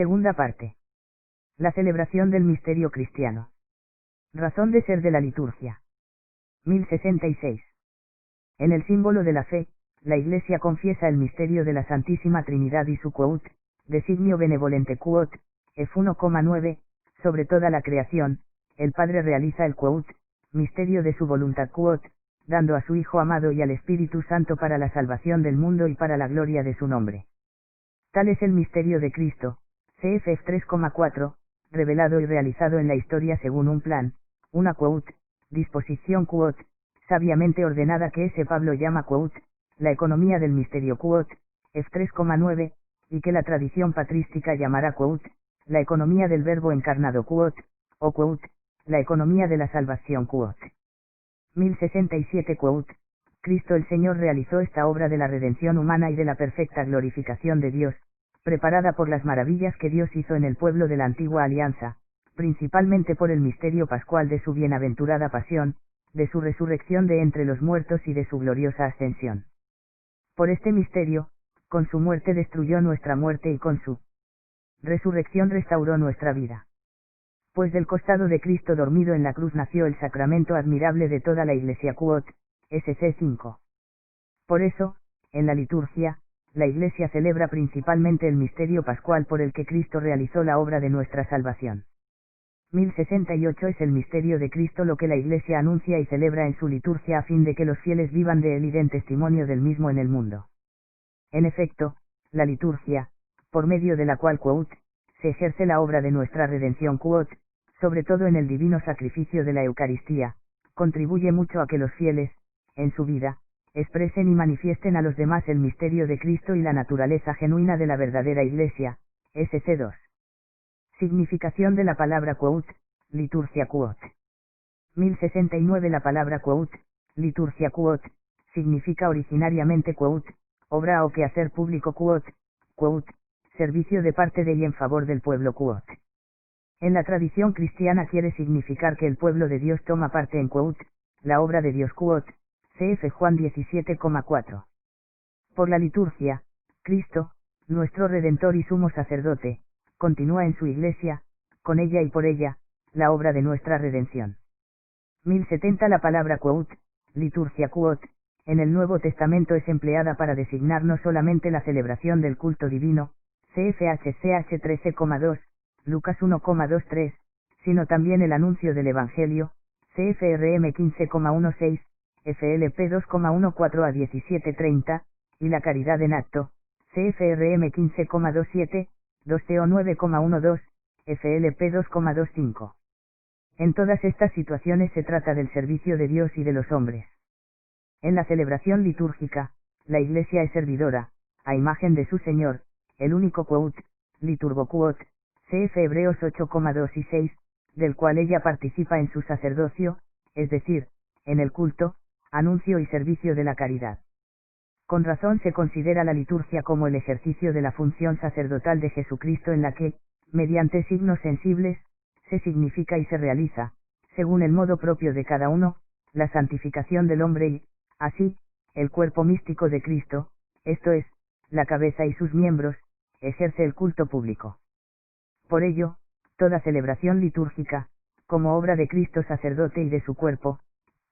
Segunda parte. La celebración del misterio cristiano. Razón de ser de la liturgia. 1066. En el símbolo de la fe, la Iglesia confiesa el misterio de la Santísima Trinidad y su quout, designio benevolente quot, F1,9, sobre toda la creación, el Padre realiza el quout, misterio de su voluntad quot, dando a su Hijo amado y al Espíritu Santo para la salvación del mundo y para la gloria de su nombre. Tal es el misterio de Cristo, CF 3,4, revelado y realizado en la historia según un plan, una quout, disposición quot, sabiamente ordenada que ese Pablo llama quout, la economía del misterio quot, F3,9, y que la tradición patrística llamará quout, la economía del verbo encarnado quot, o quout, la economía de la salvación quot. 1067 quout, Cristo el Señor realizó esta obra de la redención humana y de la perfecta glorificación de Dios, preparada por las maravillas que Dios hizo en el pueblo de la antigua alianza, principalmente por el misterio pascual de su bienaventurada pasión, de su resurrección de entre los muertos y de su gloriosa ascensión. Por este misterio, con su muerte destruyó nuestra muerte y con su resurrección restauró nuestra vida. Pues del costado de Cristo dormido en la cruz nació el sacramento admirable de toda la Iglesia quot, SC 5. Por eso, en la liturgia, la Iglesia celebra principalmente el misterio pascual por el que Cristo realizó la obra de nuestra salvación. 1068 es el misterio de Cristo lo que la Iglesia anuncia y celebra en su liturgia a fin de que los fieles vivan de él y den testimonio del mismo en el mundo. En efecto, la liturgia, por medio de la cual quout, se ejerce la obra de nuestra redención quot, sobre todo en el divino sacrificio de la Eucaristía, contribuye mucho a que los fieles, en su vida, expresen y manifiesten a los demás el misterio de Cristo y la naturaleza genuina de la verdadera Iglesia, SC 2. Significación de la palabra quout, liturgia quot. 1069 La palabra quout, liturgia quot, significa originariamente quout, obra o quehacer público quot, servicio de parte de y en favor del pueblo quot. En la tradición cristiana quiere significar que el pueblo de Dios toma parte en quout, la obra de Dios quot, cf. Juan 17,4. Por la liturgia, Cristo, nuestro Redentor y sumo sacerdote, continúa en su Iglesia, con ella y por ella, la obra de nuestra redención. 1070 La palabra quout, liturgia quot, en el Nuevo Testamento es empleada para designar no solamente la celebración del culto divino, CFHCH 13,2, Lucas 1,23, sino también el anuncio del Evangelio, CFRM 15,16, FLP 2,14 a 17:30, y la caridad en acto, CFRM 15,27, 2TO 9,12, FLP 2,25. En todas estas situaciones se trata del servicio de Dios y de los hombres. En la celebración litúrgica, la Iglesia es servidora, a imagen de su Señor, el único quout, liturgo quot, cf. Hebreos 8,2 y 6, del cual ella participa en su sacerdocio, es decir, en el culto, anuncio y servicio de la caridad. Con razón se considera la liturgia como el ejercicio de la función sacerdotal de Jesucristo en la que, mediante signos sensibles, se significa y se realiza, según el modo propio de cada uno, la santificación del hombre y, así, el cuerpo místico de Cristo, esto es, la cabeza y sus miembros, ejerce el culto público. Por ello, toda celebración litúrgica, como obra de Cristo sacerdote y de su cuerpo,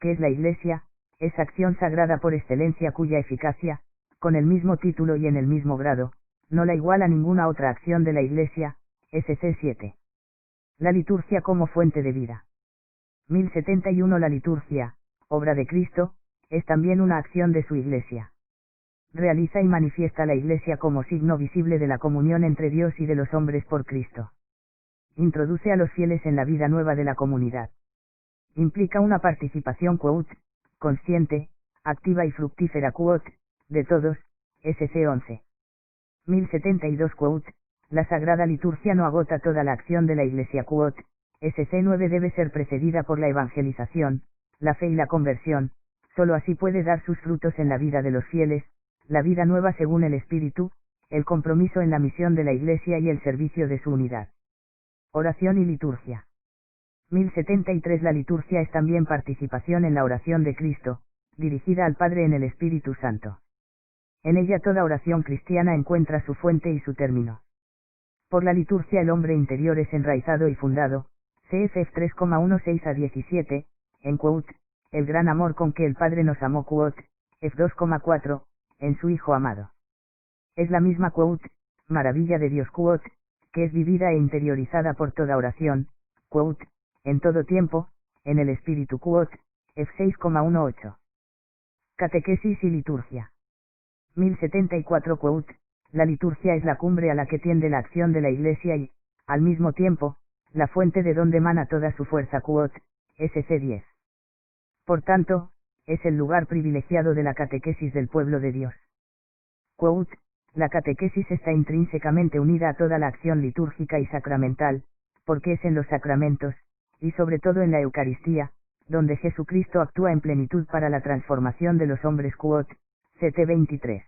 que es la Iglesia, es acción sagrada por excelencia cuya eficacia, con el mismo título y en el mismo grado, no la iguala ninguna otra acción de la Iglesia, SC 7. La liturgia como fuente de vida. 1071 La liturgia, obra de Cristo, es también una acción de su Iglesia. Realiza y manifiesta la Iglesia como signo visible de la comunión entre Dios y de los hombres por Cristo. Introduce a los fieles en la vida nueva de la comunidad. Implica una participación quout, consciente, activa y fructífera quot, de todos, SC 11. 1072 quout, la Sagrada Liturgia no agota toda la acción de la Iglesia quot, SC 9 debe ser precedida por la evangelización, la fe y la conversión, solo así puede dar sus frutos en la vida de los fieles, la vida nueva según el Espíritu, el compromiso en la misión de la Iglesia y el servicio de su unidad. Oración y liturgia. 1073 La liturgia es también participación en la oración de Cristo, dirigida al Padre en el Espíritu Santo. En ella toda oración cristiana encuentra su fuente y su término. Por la liturgia el hombre interior es enraizado y fundado, cf 3,16 a 17, en quote, el gran amor con que el Padre nos amó quote, f2,4, en su Hijo amado. Es la misma quote, maravilla de Dios quote, que es vivida e interiorizada por toda oración, quote, en todo tiempo, en el Espíritu quote, f6,18. Catequesis y liturgia. 1074 quote, la liturgia es la cumbre a la que tiende la acción de la Iglesia y, al mismo tiempo, la fuente de donde emana toda su fuerza quote, SC 10. Por tanto, es el lugar privilegiado de la catequesis del pueblo de Dios. Quote, la catequesis está intrínsecamente unida a toda la acción litúrgica y sacramental, porque es en los sacramentos, y sobre todo en la Eucaristía, donde Jesucristo actúa en plenitud para la transformación de los hombres quote, CT 23.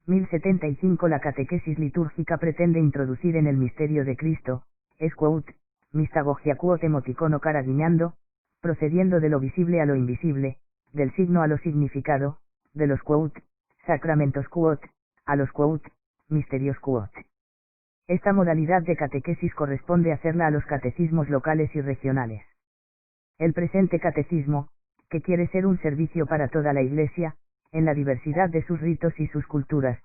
1075 La catequesis litúrgica pretende introducir en el misterio de Cristo, es quote, mistagogia quote emoticono cara guiñando, procediendo de lo visible a lo invisible, del signo a lo significado, de los quote, sacramentos quote, a los quote, misterios quote. Esta modalidad de catequesis corresponde hacerla a los catecismos locales y regionales. El presente catecismo, que quiere ser un servicio para toda la Iglesia, en la diversidad de sus ritos y sus culturas,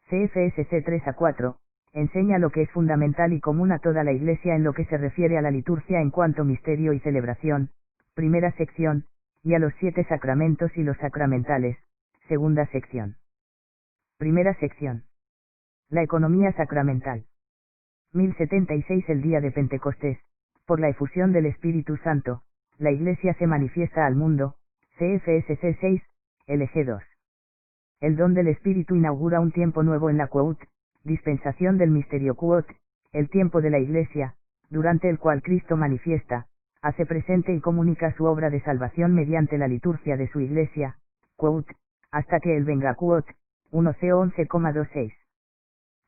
CFSC 3 a 4, enseña lo que es fundamental y común a toda la Iglesia en lo que se refiere a la liturgia en cuanto misterio y celebración, primera sección, y a los 7 sacramentos y los sacramentales, segunda sección. Primera sección. La economía sacramental. 1076 El día de Pentecostés, por la efusión del Espíritu Santo, la Iglesia se manifiesta al mundo, CFSC 6, LG 2. El don del Espíritu inaugura un tiempo nuevo en la quote, dispensación del misterio quote, el tiempo de la Iglesia, durante el cual Cristo manifiesta, hace presente y comunica su obra de salvación mediante la liturgia de su Iglesia, quote, hasta que Él venga quote, 1 CO 11,26.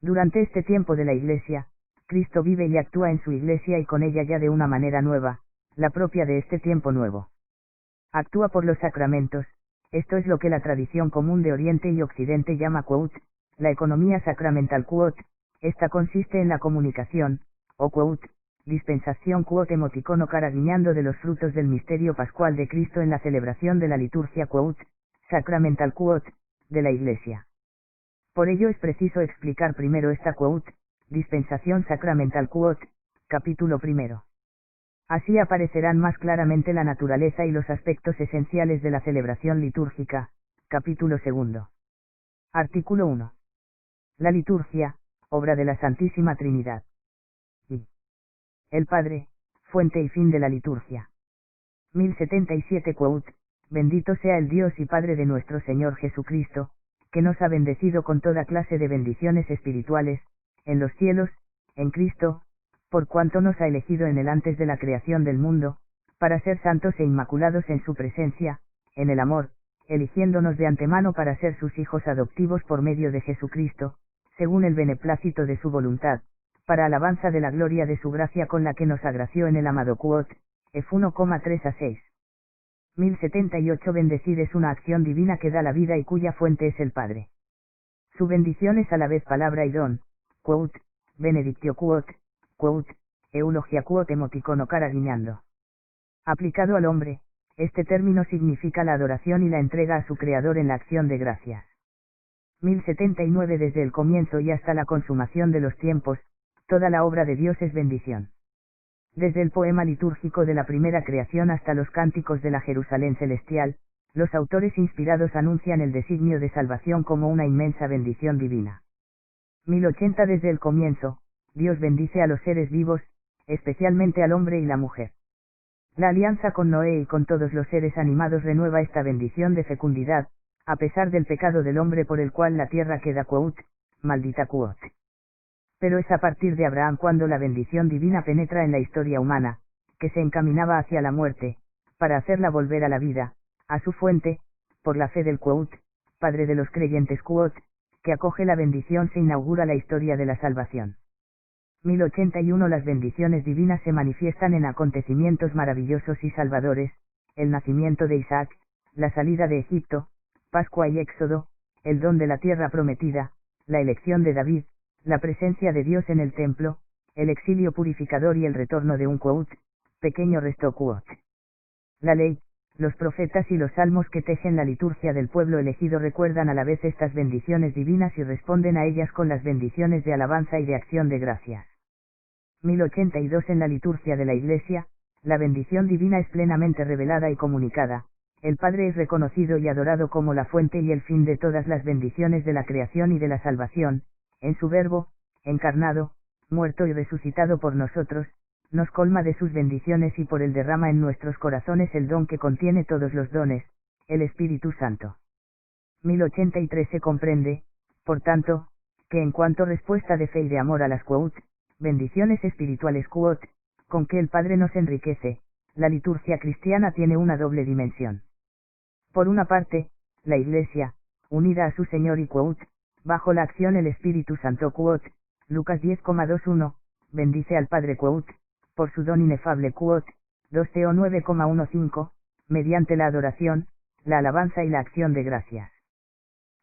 Durante este tiempo de la Iglesia, Cristo vive y actúa en su Iglesia y con ella ya de una manera nueva, la propia de este tiempo nuevo. Actúa por los sacramentos, esto es lo que la tradición común de Oriente y Occidente llama quote, la economía sacramental quote, esta consiste en la comunicación, o quote, dispensación quote emoticono cara guiñando de los frutos del misterio pascual de Cristo en la celebración de la liturgia quote, sacramental quote, de la Iglesia. Por ello es preciso explicar primero esta quote, dispensación sacramental quote, capítulo primero. Así aparecerán más claramente la naturaleza y los aspectos esenciales de la celebración litúrgica, capítulo segundo. Artículo 1. La liturgia, obra de la Santísima Trinidad. Y el Padre, fuente y fin de la liturgia. 1077 quote, bendito sea el Dios y Padre de nuestro Señor Jesucristo, que nos ha bendecido con toda clase de bendiciones espirituales, en los cielos, en Cristo, por cuanto nos ha elegido en él antes de la creación del mundo, para ser santos e inmaculados en su presencia, en el amor, eligiéndonos de antemano para ser sus hijos adoptivos por medio de Jesucristo, según el beneplácito de su voluntad, para alabanza de la gloria de su gracia con la que nos agració en el amado quote, F1,3 a 6. 1078 Bendecir es una acción divina que da la vida y cuya fuente es el Padre. Su bendición es a la vez palabra y don, quote, benedictio quote, eulogia quote emoticono cara guiñando. Aplicado al hombre, este término significa la adoración y la entrega a su Creador en la acción de gracias. 1079 Desde el comienzo y hasta la consumación de los tiempos, toda la obra de Dios es bendición. Desde el poema litúrgico de la primera creación hasta los cánticos de la Jerusalén celestial, los autores inspirados anuncian el designio de salvación como una inmensa bendición divina. 1080 Desde el comienzo, Dios bendice a los seres vivos, especialmente al hombre y la mujer. La alianza con Noé y con todos los seres animados renueva esta bendición de fecundidad, a pesar del pecado del hombre por el cual la tierra queda quote, maldita quote. Pero es a partir de Abraham cuando la bendición divina penetra en la historia humana, que se encaminaba hacia la muerte, para hacerla volver a la vida, a su fuente, por la fe del quote, Padre de los creyentes quote, que acoge la bendición se inaugura la historia de la salvación. 1081 Las bendiciones divinas se manifiestan en acontecimientos maravillosos y salvadores, el nacimiento de Isaac, la salida de Egipto, Pascua y Éxodo, el don de la tierra prometida, la elección de David, la presencia de Dios en el templo, el exilio purificador y el retorno de un quote, pequeño resto quote. La ley, los profetas y los salmos que tejen la liturgia del pueblo elegido recuerdan a la vez estas bendiciones divinas y responden a ellas con las bendiciones de alabanza y de acción de gracias. 1082 En la liturgia de la Iglesia, la bendición divina es plenamente revelada y comunicada. El Padre es reconocido y adorado como la fuente y el fin de todas las bendiciones de la creación y de la salvación, en su Verbo, encarnado, muerto y resucitado por nosotros, nos colma de sus bendiciones y por él derrama en nuestros corazones el don que contiene todos los dones, el Espíritu Santo. 1083 Se comprende, por tanto, que en cuanto respuesta de fe y de amor a las bendiciones espirituales con que el Padre nos enriquece, la liturgia cristiana tiene una doble dimensión. Por una parte, la Iglesia, unida a su Señor y bajo la acción el Espíritu Santo Lucas 10,21, bendice al Padre por su don inefable 2 Teo 9,15, mediante la adoración, la alabanza y la acción de gracias.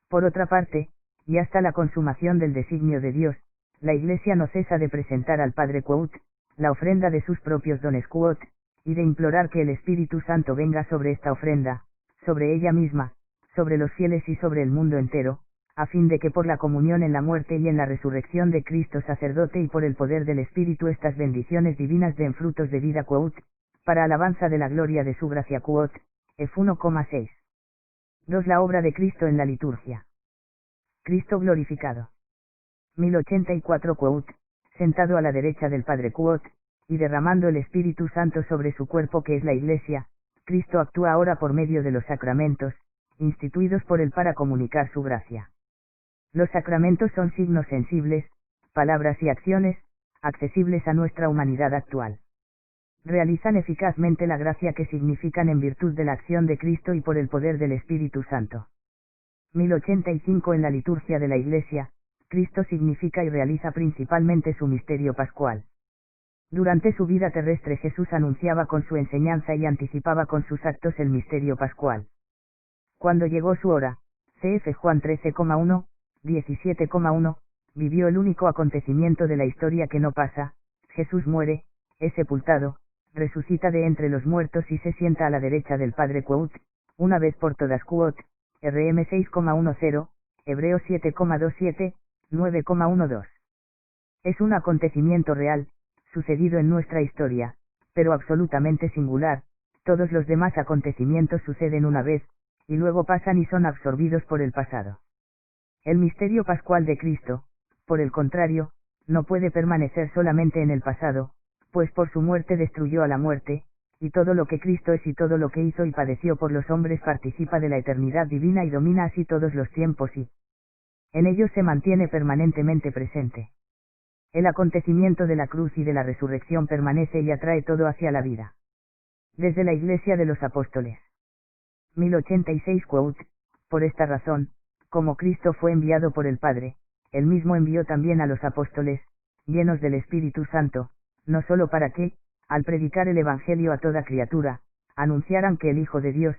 Por otra parte, y hasta la consumación del designio de Dios, la Iglesia no cesa de presentar al Padre la ofrenda de sus propios dones y de implorar que el Espíritu Santo venga sobre esta ofrenda, sobre ella misma, sobre los fieles y sobre el mundo entero, a fin de que por la comunión en la muerte y en la resurrección de Cristo sacerdote y por el poder del Espíritu estas bendiciones divinas den frutos de vida para alabanza de la gloria de su gracia F 1,6. 2 La obra de Cristo en la liturgia. Cristo glorificado. 1084 sentado a la derecha del Padre y derramando el Espíritu Santo sobre su cuerpo que es la Iglesia, Cristo actúa ahora por medio de los sacramentos, instituidos por él para comunicar su gracia. Los sacramentos son signos sensibles, palabras y acciones, accesibles a nuestra humanidad actual. Realizan eficazmente la gracia que significan en virtud de la acción de Cristo y por el poder del Espíritu Santo. 1085 En la liturgia de la Iglesia, Cristo significa y realiza principalmente su misterio pascual. Durante su vida terrestre Jesús anunciaba con su enseñanza y anticipaba con sus actos el misterio pascual. Cuando llegó su hora, cf. Juan 13,1, 17,1, vivió el único acontecimiento de la historia que no pasa, Jesús muere, es sepultado, resucita de entre los muertos y se sienta a la derecha del Padre una vez por todas RM 6,10, Hebreos 7,27, 9,12. Es un acontecimiento real, sucedido en nuestra historia, pero absolutamente singular. Todos los demás acontecimientos suceden una vez, y luego pasan y son absorbidos por el pasado. El misterio pascual de Cristo, por el contrario, no puede permanecer solamente en el pasado, pues por su muerte destruyó a la muerte, y todo lo que Cristo es y todo lo que hizo y padeció por los hombres participa de la eternidad divina y domina así todos los tiempos y en ellos se mantiene permanentemente presente. El acontecimiento de la cruz y de la resurrección permanece y atrae todo hacia la vida. Desde la Iglesia de los Apóstoles. 1086 Por esta razón, como Cristo fue enviado por el Padre, él mismo envió también a los apóstoles, llenos del Espíritu Santo, no solo para que, al predicar el Evangelio a toda criatura, anunciaran que el Hijo de Dios,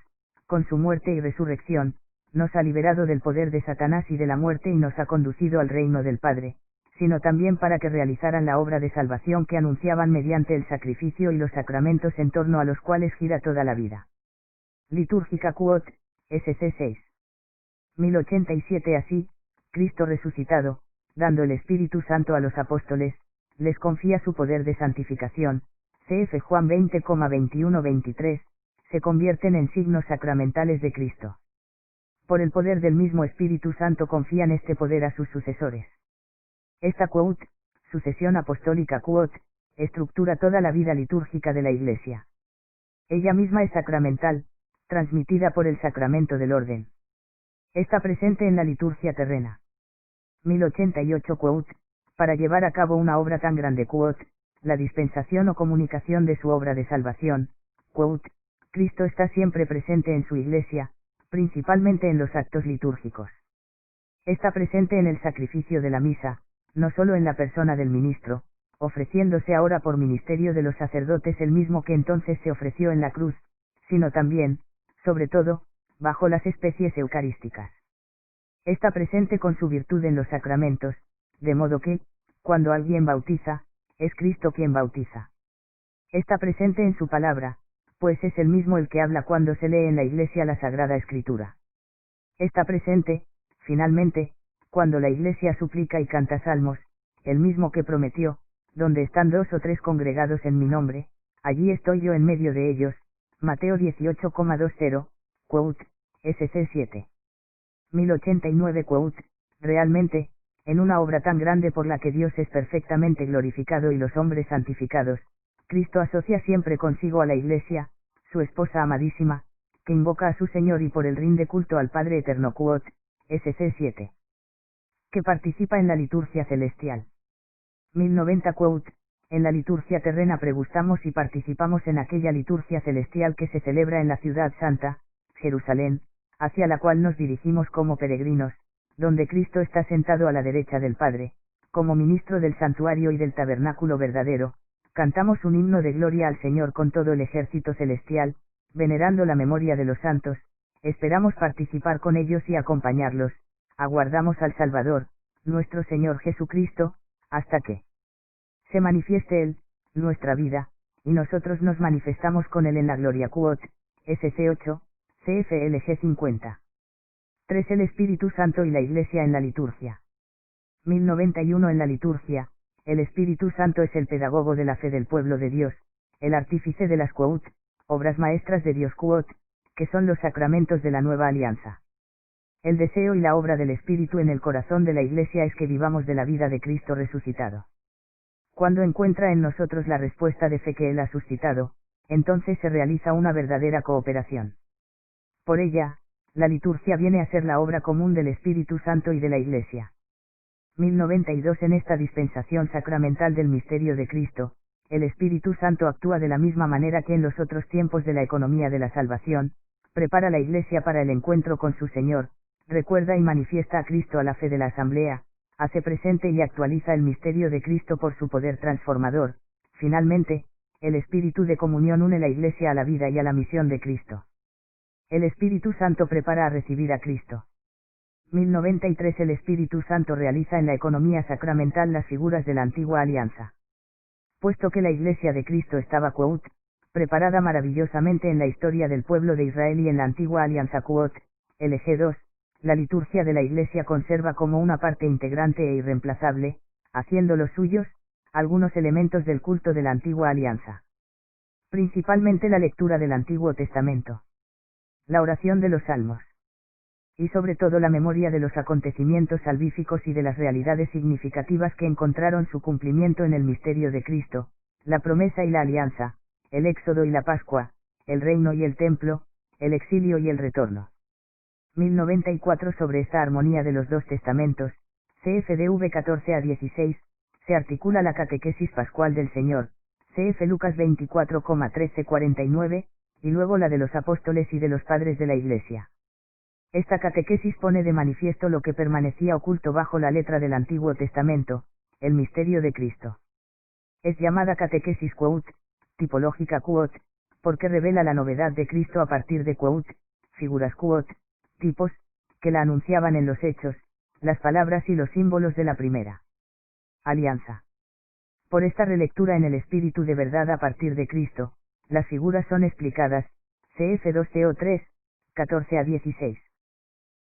con su muerte y resurrección, nos ha liberado del poder de Satanás y de la muerte y nos ha conducido al reino del Padre, sino también para que realizaran la obra de salvación que anunciaban mediante el sacrificio y los sacramentos en torno a los cuales gira toda la vida. Litúrgica SC 6. 1087 Así, Cristo resucitado, dando el Espíritu Santo a los apóstoles, les confía su poder de santificación, cf. Juan 20,21-23, se convierten en signos sacramentales de Cristo. Por el poder del mismo Espíritu Santo confían este poder a sus sucesores. Esta sucesión apostólica estructura toda la vida litúrgica de la Iglesia. Ella misma es sacramental, transmitida por el sacramento del orden. Está presente en la liturgia terrena. 1088 para llevar a cabo una obra tan grande la dispensación o comunicación de su obra de salvación, Cristo está siempre presente en su Iglesia, principalmente en los actos litúrgicos. Está presente en el sacrificio de la misa, no solo en la persona del ministro, ofreciéndose ahora por ministerio de los sacerdotes el mismo que entonces se ofreció en la cruz, sino también, sobre todo, bajo las especies eucarísticas. Está presente con su virtud en los sacramentos, de modo que, cuando alguien bautiza, es Cristo quien bautiza. Está presente en su palabra, pues es el mismo el que habla cuando se lee en la Iglesia la Sagrada Escritura. Está presente, finalmente, cuando la Iglesia suplica y canta salmos, el mismo que prometió: donde están 2 o 3 congregados en mi nombre, allí estoy yo en medio de ellos. Mateo 18,20, quote, SC 7. 1089 quote, realmente, en una obra tan grande por la que Dios es perfectamente glorificado y los hombres santificados, Cristo asocia siempre consigo a la Iglesia, su esposa amadísima, que invoca a su Señor y por él rinde culto al Padre Eterno quote, SC 7. Que participa en la liturgia celestial. 1090 quote, en la liturgia terrena pregustamos y participamos en aquella liturgia celestial que se celebra en la ciudad santa, Jerusalén, hacia la cual nos dirigimos como peregrinos, donde Cristo está sentado a la derecha del Padre, como ministro del santuario y del tabernáculo verdadero. Cantamos un himno de gloria al Señor con todo el ejército celestial, venerando la memoria de los santos, esperamos participar con ellos y acompañarlos, aguardamos al Salvador, nuestro Señor Jesucristo, hasta que se manifieste Él, nuestra vida, y nosotros nos manifestamos con Él en la gloria quote, SC 8, CFLG 50. 3. El Espíritu Santo y la Iglesia en la liturgia. 1091 en la liturgia. El Espíritu Santo es el pedagogo de la fe del pueblo de Dios, el artífice de las quote, obras maestras de Dios quote, que son los sacramentos de la nueva alianza. El deseo y la obra del Espíritu en el corazón de la Iglesia es que vivamos de la vida de Cristo resucitado. Cuando encuentra en nosotros la respuesta de fe que Él ha suscitado, entonces se realiza una verdadera cooperación. Por ella, la liturgia viene a ser la obra común del Espíritu Santo y de la Iglesia. 1092 En esta dispensación sacramental del misterio de Cristo, el Espíritu Santo actúa de la misma manera que en los otros tiempos de la economía de la salvación, prepara la Iglesia para el encuentro con su Señor, recuerda y manifiesta a Cristo a la fe de la asamblea, hace presente y actualiza el misterio de Cristo por su poder transformador. Finalmente, el Espíritu de comunión une la Iglesia a la vida y a la misión de Cristo. El Espíritu Santo prepara a recibir a Cristo. 1093 El Espíritu Santo realiza en la economía sacramental las figuras de la antigua alianza. Puesto que la Iglesia de Cristo estaba quote, preparada maravillosamente en la historia del pueblo de Israel y en la antigua alianza quote, LG 2, la liturgia de la Iglesia conserva como una parte integrante e irreemplazable, haciendo los suyos, algunos elementos del culto de la antigua alianza. Principalmente la lectura del Antiguo Testamento, la oración de los salmos, y sobre todo la memoria de los acontecimientos salvíficos y de las realidades significativas que encontraron su cumplimiento en el misterio de Cristo, la promesa y la alianza, el éxodo y la Pascua, el reino y el templo, el exilio y el retorno. 1094 Sobre esta armonía de los dos testamentos, CFDV 14 a 16, se articula la catequesis pascual del Señor, CF Lucas 24,13-49, y luego la de los apóstoles y de los padres de la Iglesia. Esta catequesis pone de manifiesto lo que permanecía oculto bajo la letra del Antiguo Testamento, el misterio de Cristo. Es llamada catequesis quote, tipológica quote, porque revela la novedad de Cristo a partir de quote, figuras quote, tipos, que la anunciaban en los hechos, las palabras y los símbolos de la primera alianza. Por esta relectura en el Espíritu de verdad a partir de Cristo, las figuras son explicadas, CF 2 CO 3, 14 a 16.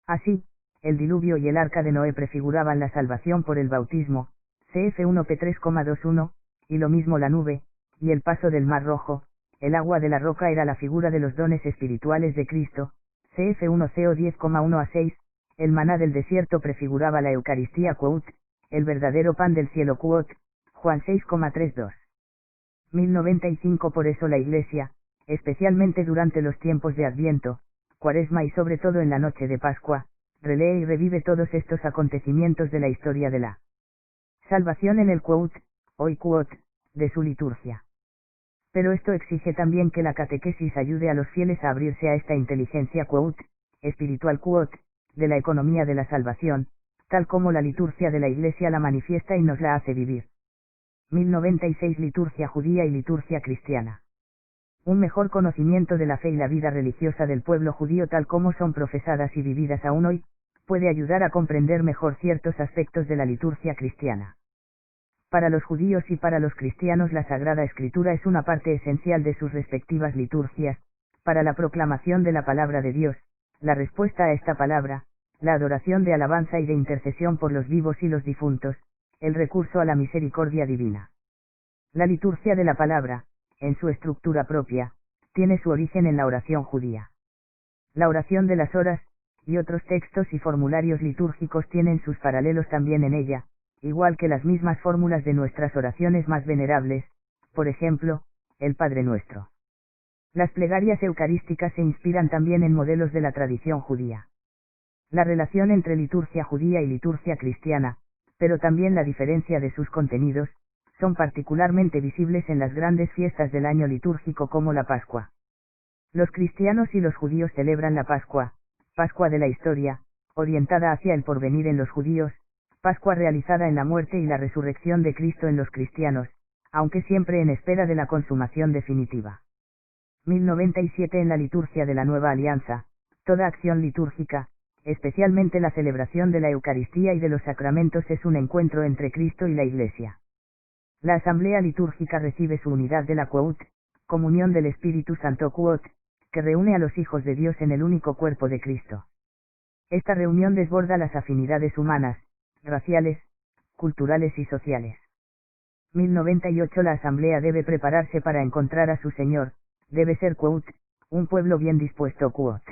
Así, el diluvio y el arca de Noé prefiguraban la salvación por el bautismo, CF 1 P 3,21, y lo mismo la nube, y el paso del mar rojo, el agua de la roca era la figura de los dones espirituales de Cristo, CF 1 CO 10,1 a 6, el maná del desierto prefiguraba la Eucaristía quote, el verdadero pan del cielo quote, Juan 6,32. 1095 Por eso la Iglesia, especialmente durante los tiempos de Adviento, Cuaresma y sobre todo en la noche de Pascua, relee y revive todos estos acontecimientos de la historia de la salvación en el quote, hoy quote, de su liturgia. Pero esto exige también que la catequesis ayude a los fieles a abrirse a esta inteligencia quote, espiritual quote, de la economía de la salvación, tal como la liturgia de la Iglesia la manifiesta y nos la hace vivir. 1096 Liturgia judía y liturgia cristiana. Un mejor conocimiento de la fe y la vida religiosa del pueblo judío tal como son profesadas y vividas aún hoy, puede ayudar a comprender mejor ciertos aspectos de la liturgia cristiana. Para los judíos y para los cristianos la Sagrada Escritura es una parte esencial de sus respectivas liturgias, para la proclamación de la palabra de Dios, la respuesta a esta palabra, la adoración de alabanza y de intercesión por los vivos y los difuntos, el recurso a la misericordia divina. La liturgia de la palabra, en su estructura propia, tiene su origen en la oración judía. La oración de las horas, y otros textos y formularios litúrgicos tienen sus paralelos también en ella, igual que las mismas fórmulas de nuestras oraciones más venerables, por ejemplo, el Padre Nuestro. Las plegarias eucarísticas se inspiran también en modelos de la tradición judía. La relación entre liturgia judía y liturgia cristiana, pero también la diferencia de sus contenidos, son particularmente visibles en las grandes fiestas del año litúrgico como la Pascua. Los cristianos y los judíos celebran la Pascua, Pascua de la historia, orientada hacia el porvenir en los judíos, Pascua realizada en la muerte y la resurrección de Cristo en los cristianos, aunque siempre en espera de la consumación definitiva. 1097 En la liturgia de la Nueva Alianza, toda acción litúrgica, especialmente la celebración de la Eucaristía y de los sacramentos es un encuentro entre Cristo y la Iglesia. La asamblea litúrgica recibe su unidad de la Quout, comunión del Espíritu Santo Quot, que reúne a los hijos de Dios en el único cuerpo de Cristo. Esta reunión desborda las afinidades humanas, raciales, culturales y sociales. 1098 La asamblea debe prepararse para encontrar a su Señor, debe ser Quout, un pueblo bien dispuesto Quot.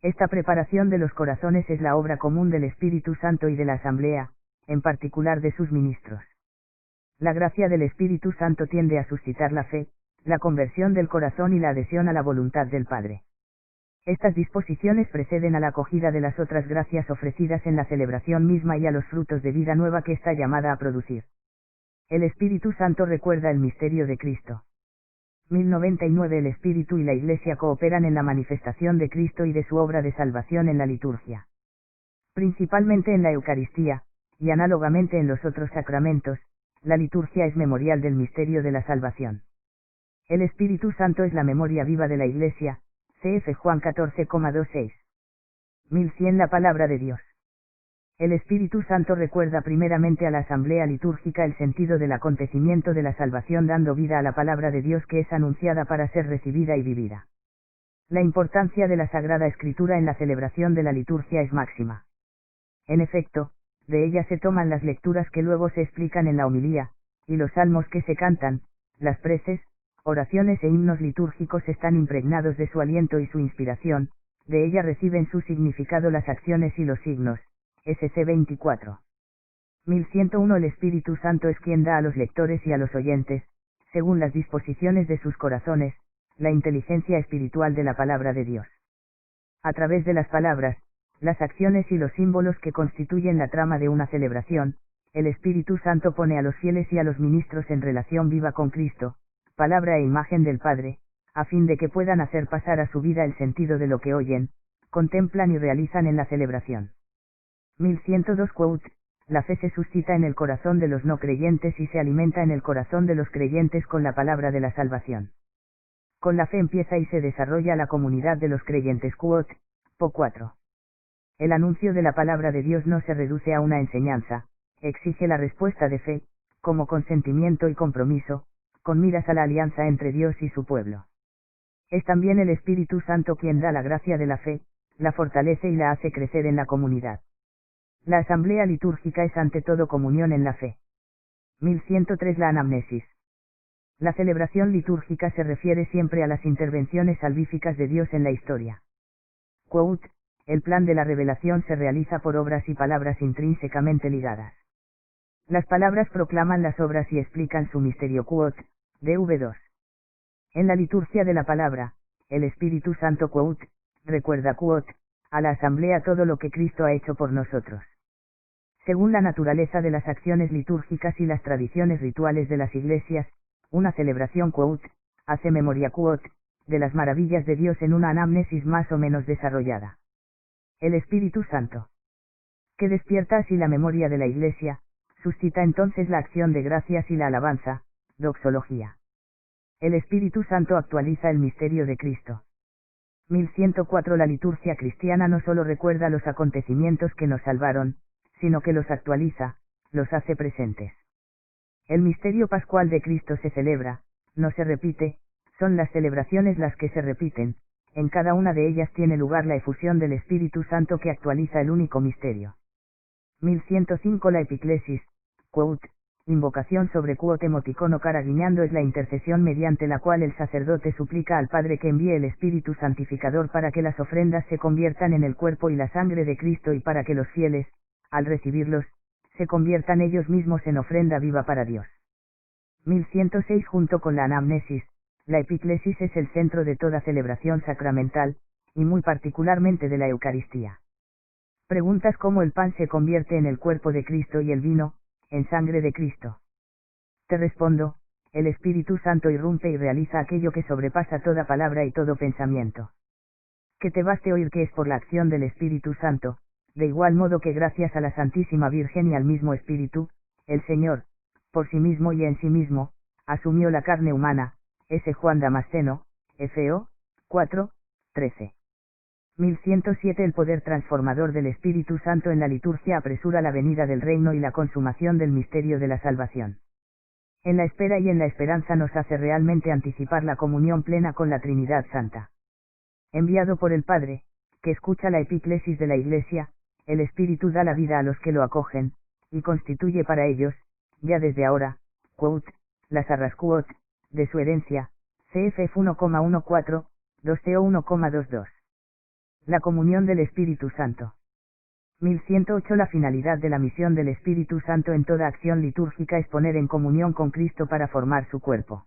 Esta preparación de los corazones es la obra común del Espíritu Santo y de la asamblea, en particular de sus ministros. La gracia del Espíritu Santo tiende a suscitar la fe, la conversión del corazón y la adhesión a la voluntad del Padre. Estas disposiciones preceden a la acogida de las otras gracias ofrecidas en la celebración misma y a los frutos de vida nueva que está llamada a producir. El Espíritu Santo recuerda el misterio de Cristo. 1099 El Espíritu y la Iglesia cooperan en la manifestación de Cristo y de su obra de salvación en la liturgia. Principalmente en la Eucaristía, y análogamente en los otros sacramentos, la liturgia es memorial del misterio de la salvación. El Espíritu Santo es la memoria viva de la Iglesia, cf. Juan 14,26. 1100 La palabra de Dios. El Espíritu Santo recuerda primeramente a la asamblea litúrgica el sentido del acontecimiento de la salvación dando vida a la palabra de Dios que es anunciada para ser recibida y vivida. La importancia de la Sagrada Escritura en la celebración de la liturgia es máxima. En efecto, de ella se toman las lecturas que luego se explican en la homilía, y los salmos que se cantan, las preces, oraciones e himnos litúrgicos están impregnados de su aliento y su inspiración, de ella reciben su significado las acciones y los signos. SC 24. 1101 El Espíritu Santo es quien da a los lectores y a los oyentes, según las disposiciones de sus corazones, la inteligencia espiritual de la palabra de Dios. A través de las palabras, las acciones y los símbolos que constituyen la trama de una celebración, el Espíritu Santo pone a los fieles y a los ministros en relación viva con Cristo, palabra e imagen del Padre, a fin de que puedan hacer pasar a su vida el sentido de lo que oyen, contemplan y realizan en la celebración. 1102 Quout, la fe se suscita en el corazón de los no creyentes y se alimenta en el corazón de los creyentes con la palabra de la salvación. Con la fe empieza y se desarrolla la comunidad de los creyentes Quout, Po 4. El anuncio de la palabra de Dios no se reduce a una enseñanza, exige la respuesta de fe, como consentimiento y compromiso, con miras a la alianza entre Dios y su pueblo. Es también el Espíritu Santo quien da la gracia de la fe, la fortalece y la hace crecer en la comunidad. La asamblea litúrgica es ante todo comunión en la fe. 1103 La anamnesis. La celebración litúrgica se refiere siempre a las intervenciones salvíficas de Dios en la historia. Quout, el plan de la revelación se realiza por obras y palabras intrínsecamente ligadas. Las palabras proclaman las obras y explican su misterio. Quout, DV2. En la liturgia de la palabra, el Espíritu Santo Quout, recuerda Quout, a la asamblea todo lo que Cristo ha hecho por nosotros. Según la naturaleza de las acciones litúrgicas y las tradiciones rituales de las iglesias, una celebración Quout, hace memoria Quout, de las maravillas de Dios en una anamnesis más o menos desarrollada. El Espíritu Santo, que despierta así la memoria de la Iglesia, suscita entonces la acción de gracias y la alabanza, doxología. El Espíritu Santo actualiza el misterio de Cristo. 1104 La liturgia cristiana no solo recuerda los acontecimientos que nos salvaron, sino que los actualiza, los hace presentes. El misterio pascual de Cristo se celebra, no se repite, son las celebraciones las que se repiten, en cada una de ellas tiene lugar la efusión del Espíritu Santo que actualiza el único misterio. 1105 La epiclesis, quote, invocación sobre quote emoticono cara guiñando es la intercesión mediante la cual el sacerdote suplica al Padre que envíe el Espíritu Santificador para que las ofrendas se conviertan en el cuerpo y la sangre de Cristo y para que los fieles, al recibirlos, se conviertan ellos mismos en ofrenda viva para Dios. 1106 Junto con la anamnesis, la epiclesis es el centro de toda celebración sacramental, y muy particularmente de la Eucaristía. Preguntas cómo el pan se convierte en el cuerpo de Cristo y el vino, en sangre de Cristo. Te respondo, el Espíritu Santo irrumpe y realiza aquello que sobrepasa toda palabra y todo pensamiento. Que te baste oír que es por la acción del Espíritu Santo, de igual modo que gracias a la Santísima Virgen y al mismo Espíritu, el Señor, por sí mismo y en sí mismo, asumió la carne humana, S. Juan Damasceno, F.O. 4, 13. 1107 El poder transformador del Espíritu Santo en la liturgia apresura la venida del reino y la consumación del misterio de la salvación. En la espera y en la esperanza nos hace realmente anticipar la comunión plena con la Trinidad Santa. Enviado por el Padre, que escucha la epiclesis de la Iglesia, el Espíritu da la vida a los que lo acogen, y constituye para ellos, ya desde ahora, quote, la sarrascuot, de su herencia, CFF 1,14, 2CO 1,22. La comunión del Espíritu Santo. 1108 La finalidad de la misión del Espíritu Santo en toda acción litúrgica es poner en comunión con Cristo para formar su cuerpo.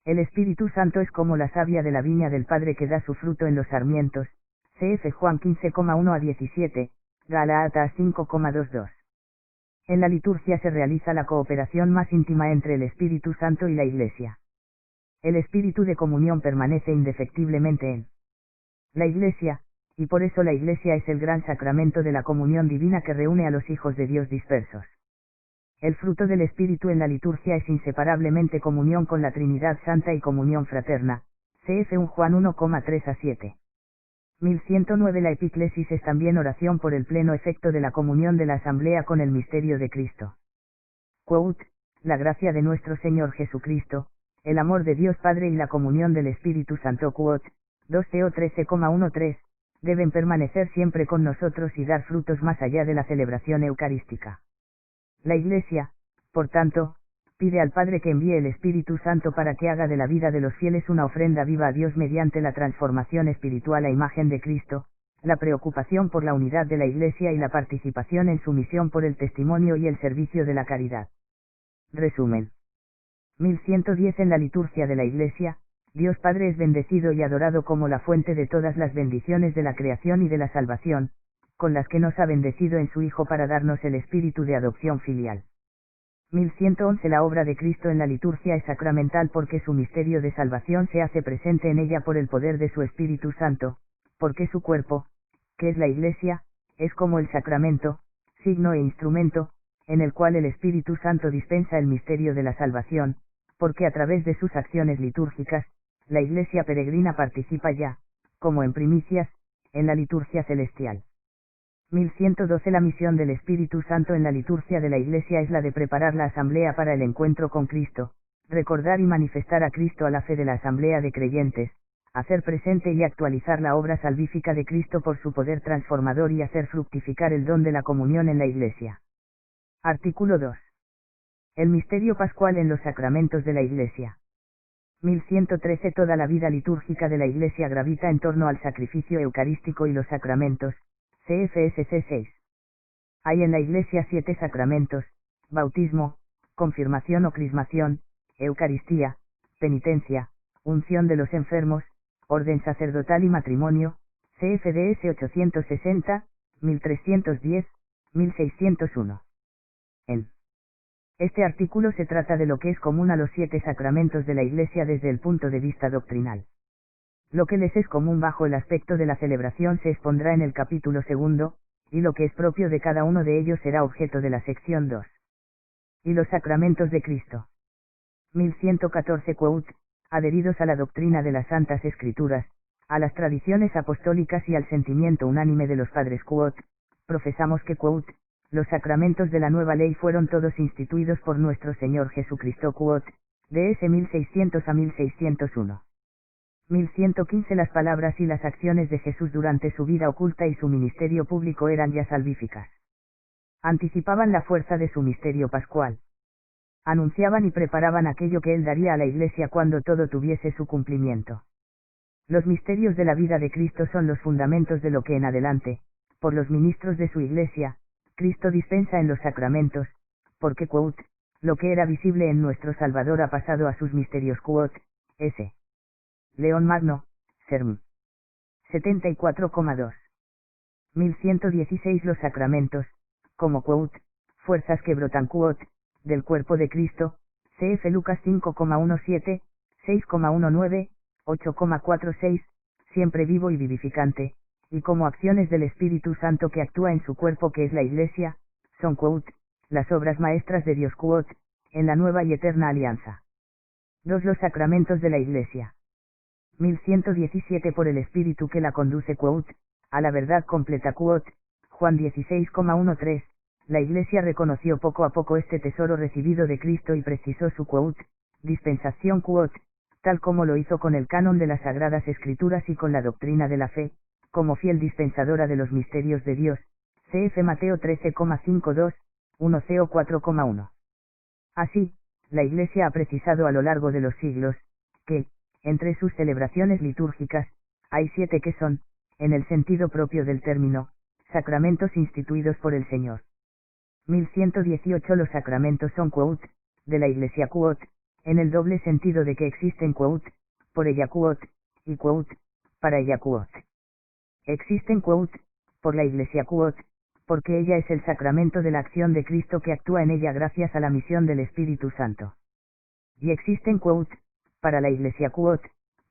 El Espíritu Santo es como la savia de la viña del Padre que da su fruto en los sarmientos, cf. Juan 15,1 a 17, Gálatas 5,22. En la liturgia se realiza la cooperación más íntima entre el Espíritu Santo y la Iglesia. El espíritu de comunión permanece indefectiblemente en la Iglesia, y por eso la Iglesia es el gran sacramento de la comunión divina que reúne a los hijos de Dios dispersos. El fruto del Espíritu en la liturgia es inseparablemente comunión con la Trinidad Santa y comunión fraterna, cf. 1 Juan 1,3 a 7. 1109 La epiclesis es también oración por el pleno efecto de la comunión de la asamblea con el misterio de Cristo. Quote, la gracia de nuestro Señor Jesucristo, el amor de Dios Padre y la comunión del Espíritu Santo quote, 2 Teo 13,13, deben permanecer siempre con nosotros y dar frutos más allá de la celebración eucarística. La Iglesia, por tanto, pide al Padre que envíe el Espíritu Santo para que haga de la vida de los fieles una ofrenda viva a Dios mediante la transformación espiritual a imagen de Cristo, la preocupación por la unidad de la Iglesia y la participación en su misión por el testimonio y el servicio de la caridad. Resumen. 1110 En la liturgia de la Iglesia, Dios Padre es bendecido y adorado como la fuente de todas las bendiciones de la creación y de la salvación, con las que nos ha bendecido en su Hijo para darnos el espíritu de adopción filial. 1111 La obra de Cristo en la liturgia es sacramental porque su misterio de salvación se hace presente en ella por el poder de su Espíritu Santo, porque su cuerpo, que es la Iglesia, es como el sacramento, signo e instrumento, en el cual el Espíritu Santo dispensa el misterio de la salvación, porque a través de sus acciones litúrgicas, la Iglesia peregrina participa ya, como en primicias, en la liturgia celestial. 1112 La misión del Espíritu Santo en la liturgia de la Iglesia es la de preparar la asamblea para el encuentro con Cristo, recordar y manifestar a Cristo a la fe de la asamblea de creyentes, hacer presente y actualizar la obra salvífica de Cristo por su poder transformador y hacer fructificar el don de la comunión en la Iglesia. Artículo 2. El misterio pascual en los sacramentos de la Iglesia. 1113 Toda la vida litúrgica de la Iglesia gravita en torno al sacrificio eucarístico y los sacramentos, CFSC 6. Hay en la Iglesia 7 sacramentos: bautismo, confirmación o crismación, Eucaristía, penitencia, unción de los enfermos, orden sacerdotal y matrimonio, CFDS 860, 1310, 1601. En este artículo se trata de lo que es común a los 7 sacramentos de la Iglesia desde el punto de vista doctrinal. Lo que les es común bajo el aspecto de la celebración se expondrá en el capítulo 2, y lo que es propio de cada uno de ellos será objeto de la sección 2. Y los sacramentos de Cristo. 1114 Quote, adheridos a la doctrina de las Santas Escrituras, a las tradiciones apostólicas y al sentimiento unánime de los padres profesamos que los sacramentos de la nueva ley fueron todos instituidos por nuestro Señor Jesucristo DS 1600 a 1601. 1115 Las palabras y las acciones de Jesús durante su vida oculta y su ministerio público eran ya salvíficas. Anticipaban la fuerza de su misterio pascual. Anunciaban y preparaban aquello que él daría a la Iglesia cuando todo tuviese su cumplimiento. Los misterios de la vida de Cristo son los fundamentos de lo que en adelante, por los ministros de su Iglesia, Cristo dispensa en los sacramentos, porque lo que era visible en nuestro Salvador ha pasado a sus misterios S. León Magno, Serm. 74,2. 1116 Los sacramentos, como fuerzas que brotan del cuerpo de Cristo, cf. Lucas 5,17, 6,19, 8,46, siempre vivo y vivificante, y como acciones del Espíritu Santo que actúa en su cuerpo que es la Iglesia, son las obras maestras de Dios en la nueva y eterna alianza. 2. Los sacramentos de la Iglesia. 1117 Por el Espíritu que la conduce a la verdad completa Juan 16,13, la Iglesia reconoció poco a poco este tesoro recibido de Cristo y precisó su dispensación tal como lo hizo con el canon de las Sagradas Escrituras y con la doctrina de la fe, como fiel dispensadora de los misterios de Dios, cf. Mateo 13,52, 1 Co 4,1. Así, la Iglesia ha precisado a lo largo de los siglos, que, entre sus celebraciones litúrgicas, hay 7 que son, en el sentido propio del término, sacramentos instituidos por el Señor. 1118 Los sacramentos son de la Iglesia en el doble sentido de que existen por ella y para ella Existen por la Iglesia porque ella es el sacramento de la acción de Cristo que actúa en ella gracias a la misión del Espíritu Santo. Y existen para la Iglesia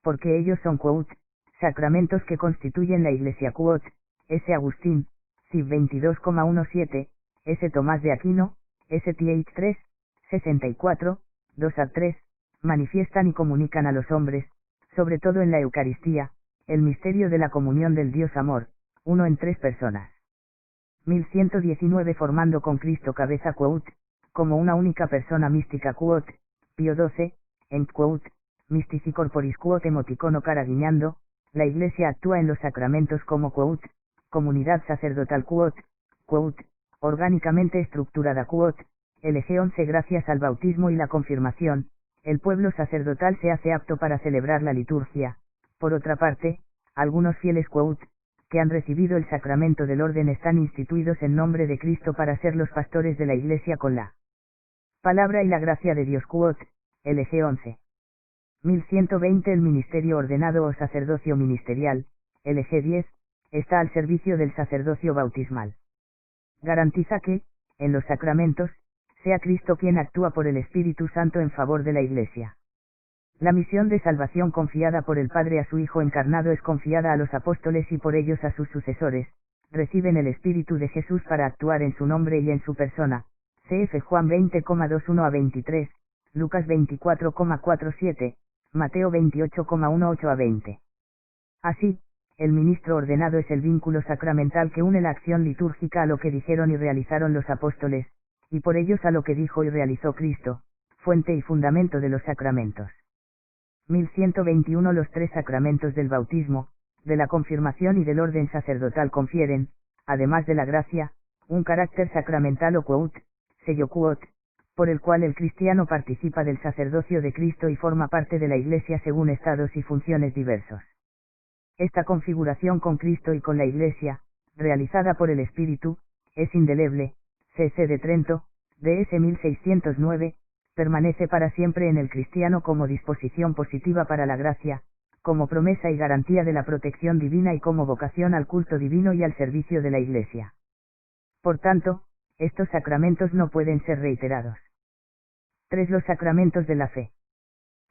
porque ellos son sacramentos que constituyen la Iglesia S. Agustín, Cib 22,17, S. Tomás de Aquino, STH 3, 64, 2 a 3, manifiestan y comunican a los hombres, sobre todo en la Eucaristía, el misterio de la comunión del Dios Amor, uno en 3 personas. 1119 Formando con Cristo cabeza como una única persona mística Pío XII, en Mystici Corporis emoticono cara guiñando, la Iglesia actúa en los sacramentos como comunidad sacerdotal orgánicamente estructurada LG 11 Gracias al bautismo y la confirmación, el pueblo sacerdotal se hace apto para celebrar la liturgia. Por otra parte, algunos fieles que han recibido el sacramento del orden están instituidos en nombre de Cristo para ser los pastores de la Iglesia con la palabra y la gracia de Dios LG 11. 1120 El ministerio ordenado o sacerdocio ministerial, LG 10, está al servicio del sacerdocio bautismal. Garantiza que, en los sacramentos, sea Cristo quien actúa por el Espíritu Santo en favor de la Iglesia. La misión de salvación confiada por el Padre a su Hijo encarnado es confiada a los apóstoles y por ellos a sus sucesores, reciben el Espíritu de Jesús para actuar en su nombre y en su persona, cf. Juan 20,21 a 23, Lucas 24,47, Mateo 28,18 a 20. Así, el ministro ordenado es el vínculo sacramental que une la acción litúrgica a lo que dijeron y realizaron los apóstoles, y por ellos a lo que dijo y realizó Cristo, fuente y fundamento de los sacramentos. 1121 Los 3 sacramentos del bautismo, de la confirmación y del orden sacerdotal confieren, además de la gracia, un carácter sacramental o sello por el cual el cristiano participa del sacerdocio de Cristo y forma parte de la Iglesia según estados y funciones diversos. Esta configuración con Cristo y con la Iglesia, realizada por el Espíritu, es indeleble, C.C. de Trento, DS 1609, permanece para siempre en el cristiano como disposición positiva para la gracia, como promesa y garantía de la protección divina y como vocación al culto divino y al servicio de la Iglesia. Por tanto, estos sacramentos no pueden ser reiterados. 3. Los sacramentos de la fe.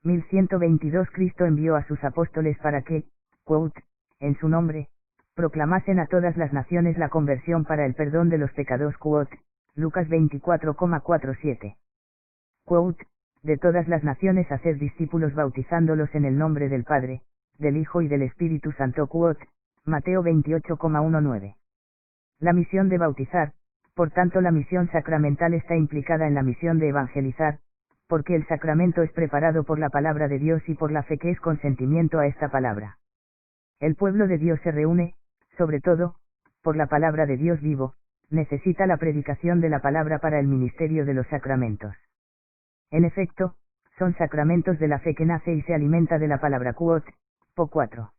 1122 Cristo envió a sus apóstoles para que, en su nombre, proclamasen a todas las naciones la conversión para el perdón de los pecados Lucas 24,47. De todas las naciones hacer discípulos bautizándolos en el nombre del Padre, del Hijo y del Espíritu Santo quote, Mateo 28,19. La misión de bautizar, por tanto la misión sacramental está implicada en la misión de evangelizar, porque el sacramento es preparado por la palabra de Dios y por la fe que es consentimiento a esta palabra. El pueblo de Dios se reúne, sobre todo, por la palabra de Dios vivo, necesita la predicación de la palabra para el ministerio de los sacramentos. En efecto, son sacramentos de la fe que nace y se alimenta de la palabra quote, po 4.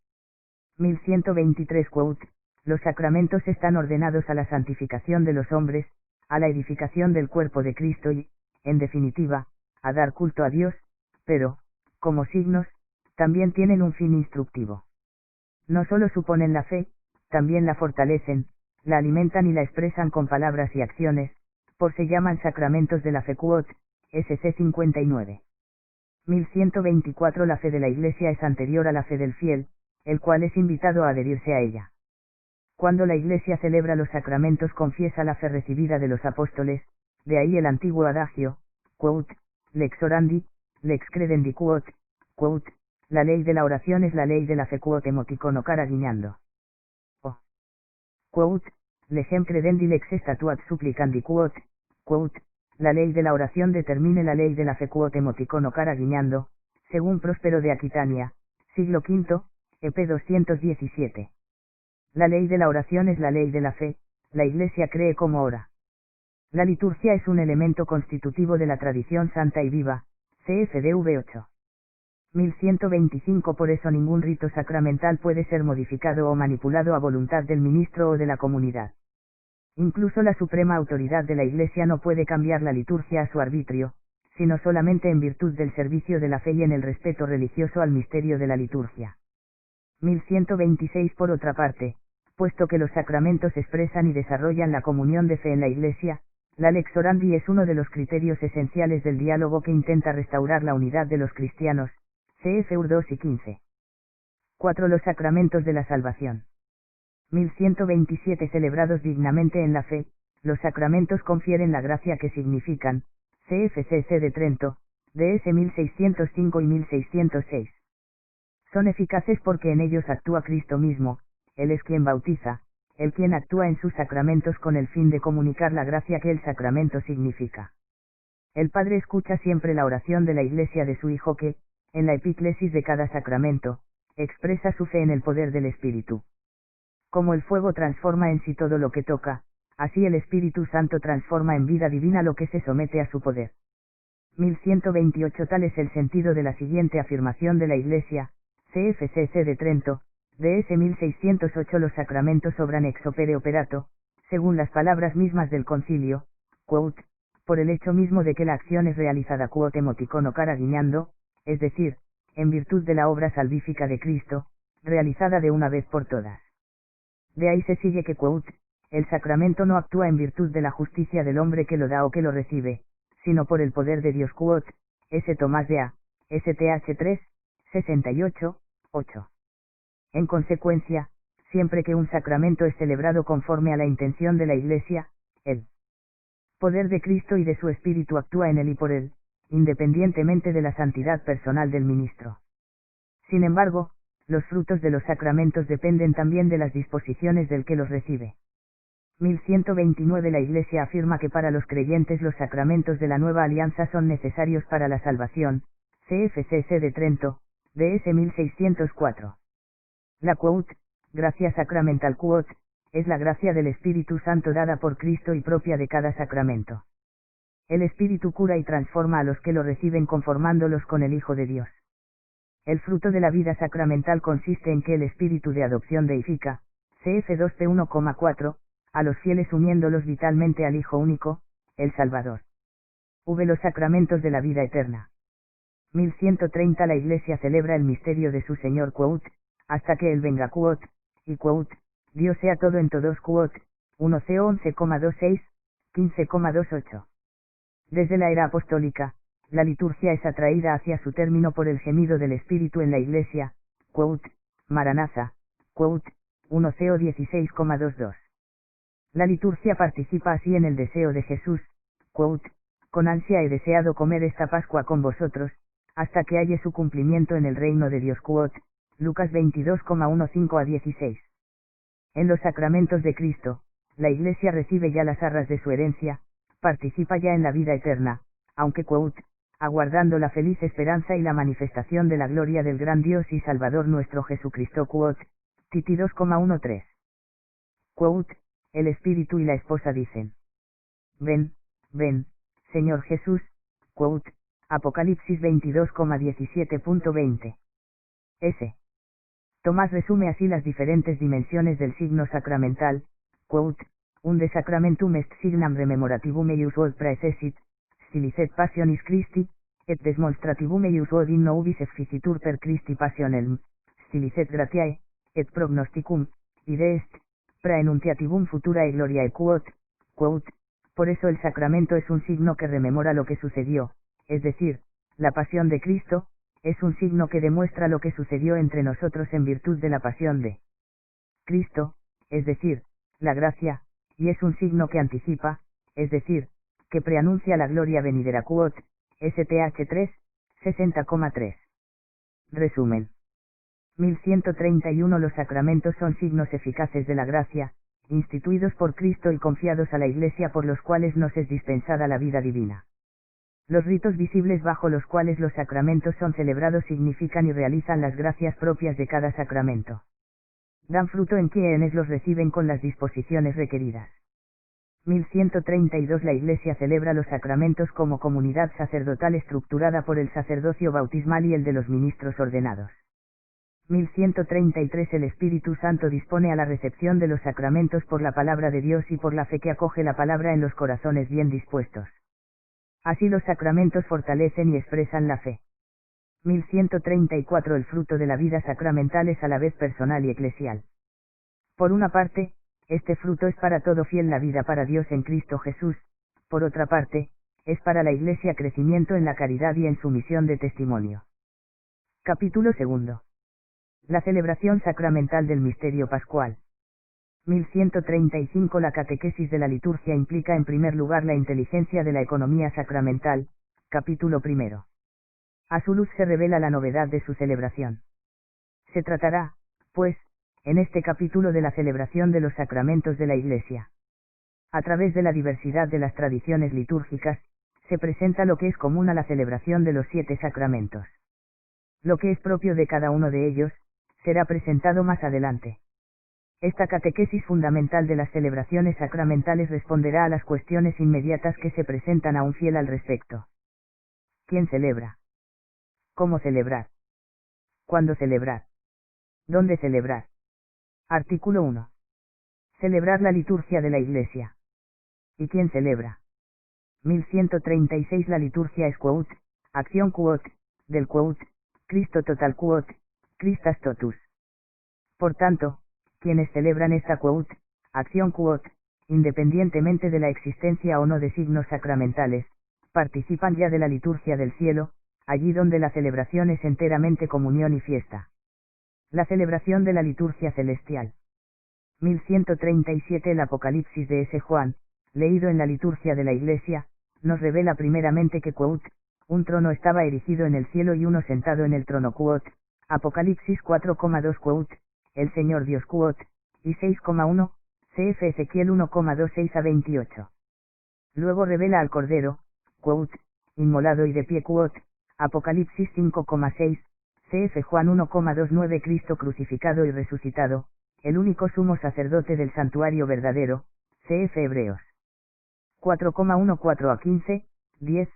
1123 quote, los sacramentos están ordenados a la santificación de los hombres, a la edificación del cuerpo de Cristo y, en definitiva, a dar culto a Dios, pero, como signos, también tienen un fin instructivo. No solo suponen la fe, también la fortalecen, la alimentan y la expresan con palabras y acciones, por se llaman sacramentos de la fe quote, SC 59. 1124 La fe de la Iglesia es anterior a la fe del fiel, el cual es invitado a adherirse a ella. Cuando la Iglesia celebra los sacramentos confiesa la fe recibida de los apóstoles, de ahí el antiguo adagio, quote, lex orandi, lex credendi quote, la ley de la oración es la ley de la fe quote emoticono cara guiñando. O. Quote, legem credendi lex statuat supplicandi quote, la ley de la oración determine la ley de la fe quote emoticono cara guiñando, según Próspero de Aquitania, siglo V, EP 217. La ley de la oración es la ley de la fe, la Iglesia cree como ora. La liturgia es un elemento constitutivo de la tradición santa y viva, CFDV 8. 1125 Por eso ningún rito sacramental puede ser modificado o manipulado a voluntad del ministro o de la comunidad. Incluso la suprema autoridad de la Iglesia no puede cambiar la liturgia a su arbitrio, sino solamente en virtud del servicio de la fe y en el respeto religioso al misterio de la liturgia. 1126 Por otra parte, puesto que los sacramentos expresan y desarrollan la comunión de fe en la Iglesia, la lex orandi es uno de los criterios esenciales del diálogo que intenta restaurar la unidad de los cristianos, CFUR 2 y 15. 4. Los sacramentos de la salvación. 1127 Celebrados dignamente en la fe, los sacramentos confieren la gracia que significan, CFCC de Trento, DS 1605 y 1606. Son eficaces porque en ellos actúa Cristo mismo, Él es quien bautiza, Él quien actúa en sus sacramentos con el fin de comunicar la gracia que el sacramento significa. El Padre escucha siempre la oración de la Iglesia de su Hijo que, en la epíclesis de cada sacramento, expresa su fe en el poder del Espíritu. Como el fuego transforma en sí todo lo que toca, así el Espíritu Santo transforma en vida divina lo que se somete a su poder. 1128 Tal es el sentido de la siguiente afirmación de la Iglesia, CFCC de Trento, DS 1608 Los sacramentos obran ex opere operato, según las palabras mismas del concilio, quote, por el hecho mismo de que la acción es realizada quote emoticono cara guiñando, es decir, en virtud de la obra salvífica de Cristo, realizada de una vez por todas. De ahí se sigue que quote, el sacramento no actúa en virtud de la justicia del hombre que lo da o que lo recibe, sino por el poder de Dios quote, S. Tomás de A. STH 3, 68, 8. En consecuencia, siempre que un sacramento es celebrado conforme a la intención de la Iglesia, el poder de Cristo y de su Espíritu actúa en él y por él, independientemente de la santidad personal del ministro. Sin embargo, los frutos de los sacramentos dependen también de las disposiciones del que los recibe. 1129 La Iglesia afirma que para los creyentes los sacramentos de la nueva alianza son necesarios para la salvación, CFCC de Trento, DS 1604. La quote, gracia sacramental quote, es la gracia del Espíritu Santo dada por Cristo y propia de cada sacramento. El Espíritu cura y transforma a los que lo reciben conformándolos con el Hijo de Dios. El fruto de la vida sacramental consiste en que el Espíritu de adopción deifica, CF 2P 1,4, a los fieles uniéndolos vitalmente al Hijo único, el Salvador. Los sacramentos de la vida eterna. 1130 La Iglesia celebra el misterio de su Señor quote, hasta que Él venga quote, y quote, Dios sea todo en todos quote, 1 CO 11,26, 15,28. Desde la era apostólica, la liturgia es atraída hacia su término por el gemido del Espíritu en la Iglesia, quote, Maranatha, quote, 1 CO 16,22. La liturgia participa así en el deseo de Jesús, quote, con ansia he deseado comer esta Pascua con vosotros, hasta que halle su cumplimiento en el reino de Dios quote, Lucas 22,15 a 16. En los sacramentos de Cristo, la Iglesia recibe ya las arras de su herencia, participa ya en la vida eterna, aunque quote, aguardando la feliz esperanza y la manifestación de la gloria del gran Dios y Salvador nuestro Jesucristo quote, Titi 2,13. Quote, el Espíritu y la esposa dicen: ven, ven, Señor Jesús, quote, Apocalipsis 22,17.20. S. Tomás resume así las diferentes dimensiones del signo sacramental, quote, unde sacramentum est signam rememorativum eius od praecesit, stilicet passionis Christi, et demonstrativum eius od in nobis efficitur per Christi passionem, stilicet gratiae, et prognosticum, ide est, praenunciativum futurae gloriae quote, por eso el sacramento es un signo que rememora lo que sucedió, es decir, la pasión de Cristo, es un signo que demuestra lo que sucedió entre nosotros en virtud de la pasión de Cristo, es decir, la gracia, y es un signo que anticipa, es decir, que preanuncia la gloria venidera quote, STH 3, 60,3. Resumen. 1131 Los sacramentos son signos eficaces de la gracia, instituidos por Cristo y confiados a la Iglesia por los cuales nos es dispensada la vida divina. Los ritos visibles bajo los cuales los sacramentos son celebrados significan y realizan las gracias propias de cada sacramento. Dan fruto en quienes los reciben con las disposiciones requeridas. 1132 La Iglesia celebra los sacramentos como comunidad sacerdotal estructurada por el sacerdocio bautismal y el de los ministros ordenados. 1133 El Espíritu Santo dispone a la recepción de los sacramentos por la palabra de Dios y por la fe que acoge la palabra en los corazones bien dispuestos. Así los sacramentos fortalecen y expresan la fe. 1134 El fruto de la vida sacramental es a la vez personal y eclesial. Por una parte, este fruto es para todo fiel la vida para Dios en Cristo Jesús, por otra parte, es para la Iglesia crecimiento en la caridad y en su misión de testimonio. Capítulo 2. La celebración sacramental del misterio pascual. 1135 La catequesis de la liturgia implica en primer lugar la inteligencia de la economía sacramental, capítulo 1. A su luz se revela la novedad de su celebración. Se tratará, pues, en este capítulo de la celebración de los sacramentos de la Iglesia. A través de la diversidad de las tradiciones litúrgicas, se presenta lo que es común a la celebración de los 7 sacramentos. Lo que es propio de cada uno de ellos, será presentado más adelante. Esta catequesis fundamental de las celebraciones sacramentales responderá a las cuestiones inmediatas que se presentan a un fiel al respecto. ¿Quién celebra? ¿Cómo celebrar? ¿Cuándo celebrar? ¿Dónde celebrar? Artículo 1. Celebrar la liturgia de la Iglesia. ¿Y quién celebra? 1136 La liturgia es quote, acción quote, del quote, Cristo total quote, Christas totus. Por tanto, quienes celebran esta quote, acción quote, independientemente de la existencia o no de signos sacramentales, participan ya de la liturgia del cielo, allí donde la celebración es enteramente comunión y fiesta. La celebración de la liturgia celestial. 1137 El Apocalipsis de S. Juan, leído en la liturgia de la Iglesia, nos revela primeramente que quote, un trono estaba erigido en el cielo y uno sentado en el trono quote, Apocalipsis 4,2 quote, el Señor Dios quote, y 6,1, cf. Ezequiel 1,26 a 28. Luego revela al Cordero, quote, inmolado y de pie quote, Apocalipsis 5,6, cf. Juan 1,29 Cristo crucificado y resucitado, el único sumo sacerdote del santuario verdadero, cf. Hebreos 4,14 a 15, 10,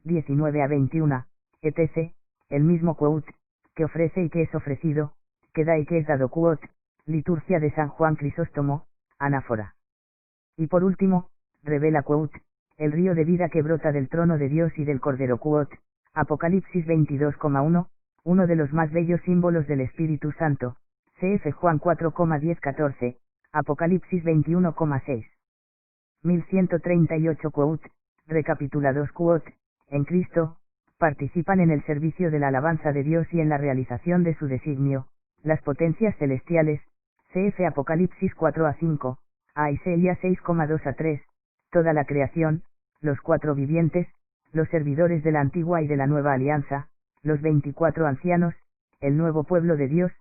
19 a 21, etc., el mismo quote, que ofrece y que es ofrecido, que da y que es dado quote, liturgia de San Juan Crisóstomo, anáfora. Y por último, revela quote, el río de vida que brota del trono de Dios y del Cordero quote, Apocalipsis 22,1, uno de los más bellos símbolos del Espíritu Santo, cf. Juan 4,10-14, Apocalipsis 21,6. 1138 quote, recapitulados quote, en Cristo, participan en el servicio de la alabanza de Dios y en la realización de su designio, las potencias celestiales, cf. Apocalipsis 4 a 5, a Isaías 6,2 a 3, toda la creación, los 4 vivientes, los servidores de la antigua y de la nueva alianza, los 24 ancianos, el nuevo pueblo de Dios,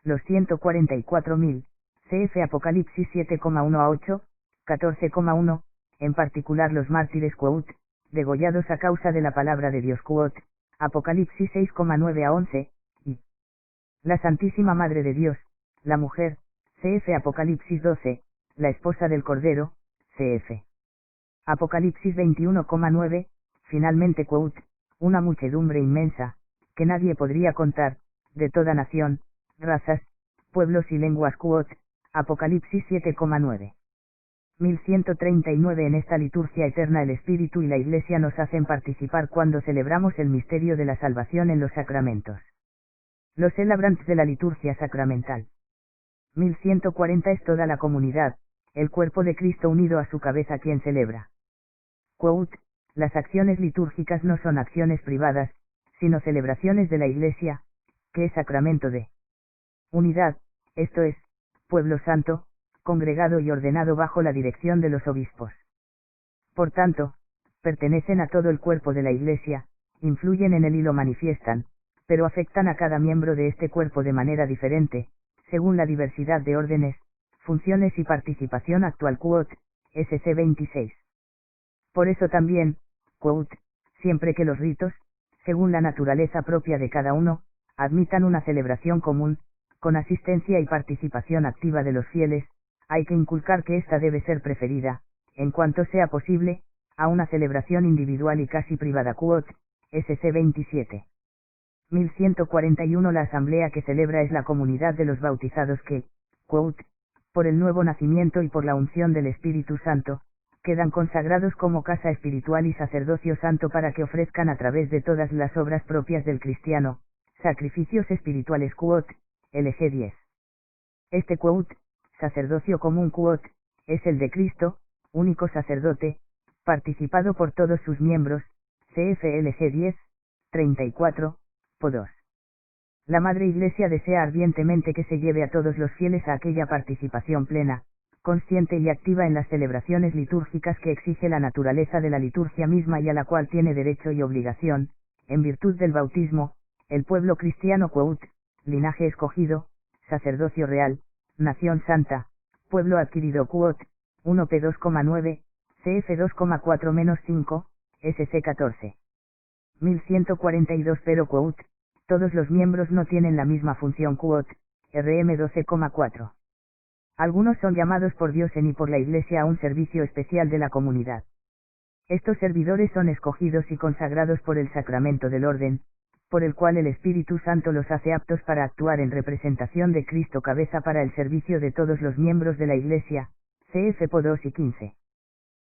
los 144.000, cf. Apocalipsis 7,1 a 8, 14,1, en particular los mártires quote, degollados a causa de la palabra de Dios quote, Apocalipsis 6,9 a 11, y la Santísima Madre de Dios, la mujer, cf. Apocalipsis 12, la esposa del Cordero, cf. Apocalipsis 21,9, finalmente quote, una muchedumbre inmensa, que nadie podría contar, de toda nación, razas, pueblos y lenguas quote, Apocalipsis 7,9. 1139. En esta liturgia eterna el Espíritu y la Iglesia nos hacen participar cuando celebramos el misterio de la salvación en los sacramentos. Los celebrants de la liturgia sacramental. 1140. Es toda la comunidad, el cuerpo de Cristo unido a su cabeza quien celebra. Quote, las acciones litúrgicas no son acciones privadas, sino celebraciones de la Iglesia, que es sacramento de unidad, esto es, pueblo santo, congregado y ordenado bajo la dirección de los obispos. Por tanto, pertenecen a todo el cuerpo de la Iglesia, influyen en él y lo manifiestan, pero afectan a cada miembro de este cuerpo de manera diferente, según la diversidad de órdenes, funciones y participación actual quote, SC 26. Por eso también, quote, siempre que los ritos, según la naturaleza propia de cada uno, admitan una celebración común, con asistencia y participación activa de los fieles, hay que inculcar que ésta debe ser preferida, en cuanto sea posible, a una celebración individual y casi privada quote, SC 27. 1141. La asamblea que celebra es la comunidad de los bautizados que, quote, por el nuevo nacimiento y por la unción del Espíritu Santo, quedan consagrados como casa espiritual y sacerdocio santo para que ofrezcan a través de todas las obras propias del cristiano, sacrificios espirituales quote, LG 10. Este quote, sacerdocio común quote, es el de Cristo, único sacerdote, participado por todos sus miembros, CFLG 10, 34, po 2. La Madre Iglesia desea ardientemente que se lleve a todos los fieles a aquella participación plena, consciente y activa en las celebraciones litúrgicas que exige la naturaleza de la liturgia misma y a la cual tiene derecho y obligación, en virtud del bautismo, el pueblo cristiano quote, linaje escogido, sacerdocio real, nación santa, pueblo adquirido quote, 1p 2,9, cf 2,4-5, SC 14. 1142. Pero quote, todos los miembros no tienen la misma función quote, RM 12,4. Algunos son llamados por Dios en y por la Iglesia a un servicio especial de la comunidad. Estos servidores son escogidos y consagrados por el sacramento del orden, por el cual el Espíritu Santo los hace aptos para actuar en representación de Cristo cabeza para el servicio de todos los miembros de la Iglesia, cf. Po 2 y 15.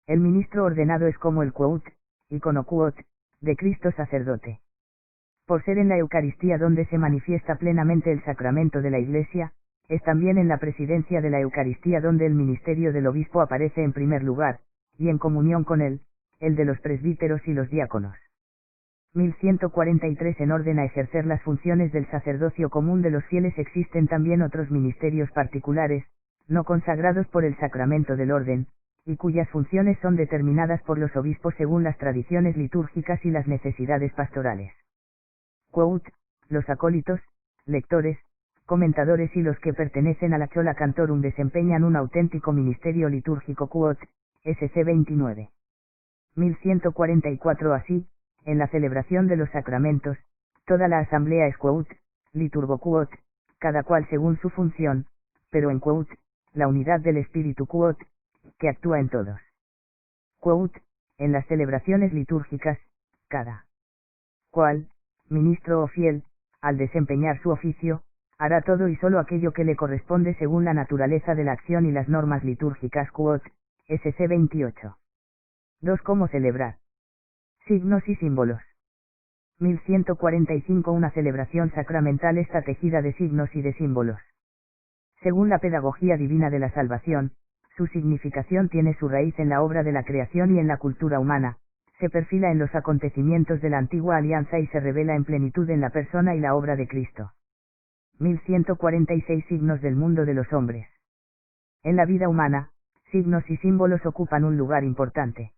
El ministro ordenado es como el quote, icono quote, de Cristo sacerdote. Por ser en la Eucaristía donde se manifiesta plenamente el sacramento de la Iglesia, es también en la presidencia de la Eucaristía donde el ministerio del obispo aparece en primer lugar, y en comunión con él, el de los presbíteros y los diáconos. 1143. En orden a ejercer las funciones del sacerdocio común de los fieles existen también otros ministerios particulares, no consagrados por el sacramento del orden, y cuyas funciones son determinadas por los obispos según las tradiciones litúrgicas y las necesidades pastorales. Quote, los acólitos, lectores, comentadores y los que pertenecen a la Schola Cantorum desempeñan un auténtico ministerio litúrgico quote, SC 29. 1144. Así, en la celebración de los sacramentos, toda la asamblea es quote, liturgo quote, cada cual según su función, pero en quote, la unidad del Espíritu quote, que actúa en todos. Quote, en las celebraciones litúrgicas, cada cual, ministro o fiel, al desempeñar su oficio, hará todo y solo aquello que le corresponde según la naturaleza de la acción y las normas litúrgicas quote, SC 28. 2. ¿Cómo celebrar? Signos y símbolos. 1145. Una celebración sacramental está tejida de signos y de símbolos. Según la pedagogía divina de la salvación, su significación tiene su raíz en la obra de la creación y en la cultura humana, se perfila en los acontecimientos de la antigua alianza y se revela en plenitud en la persona y la obra de Cristo. 1146. Signos del mundo de los hombres. En la vida humana, signos y símbolos ocupan un lugar importante.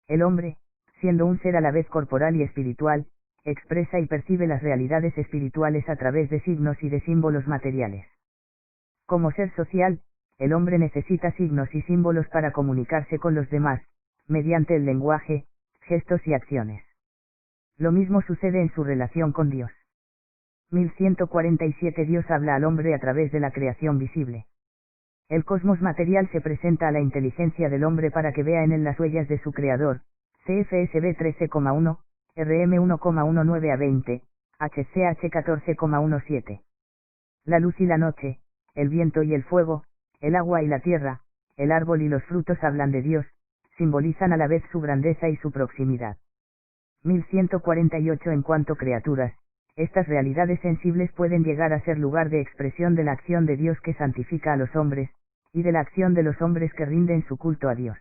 El hombre, siendo un ser a la vez corporal y espiritual, expresa y percibe las realidades espirituales a través de signos y de símbolos materiales. Como ser social, el hombre necesita signos y símbolos para comunicarse con los demás, mediante el lenguaje, gestos y acciones. Lo mismo sucede en su relación con Dios. 1147 Dios habla al hombre a través de la creación visible. El cosmos material se presenta a la inteligencia del hombre para que vea en él las huellas de su creador, CFSB 13,1, RM 1,19 a 20, HCH 14,17. La luz y la noche, el viento y el fuego, el agua y la tierra, el árbol y los frutos hablan de Dios, simbolizan a la vez su grandeza y su proximidad. 1148 En cuanto criaturas, estas realidades sensibles pueden llegar a ser lugar de expresión de la acción de Dios que santifica a los hombres, y de la acción de los hombres que rinden su culto a Dios.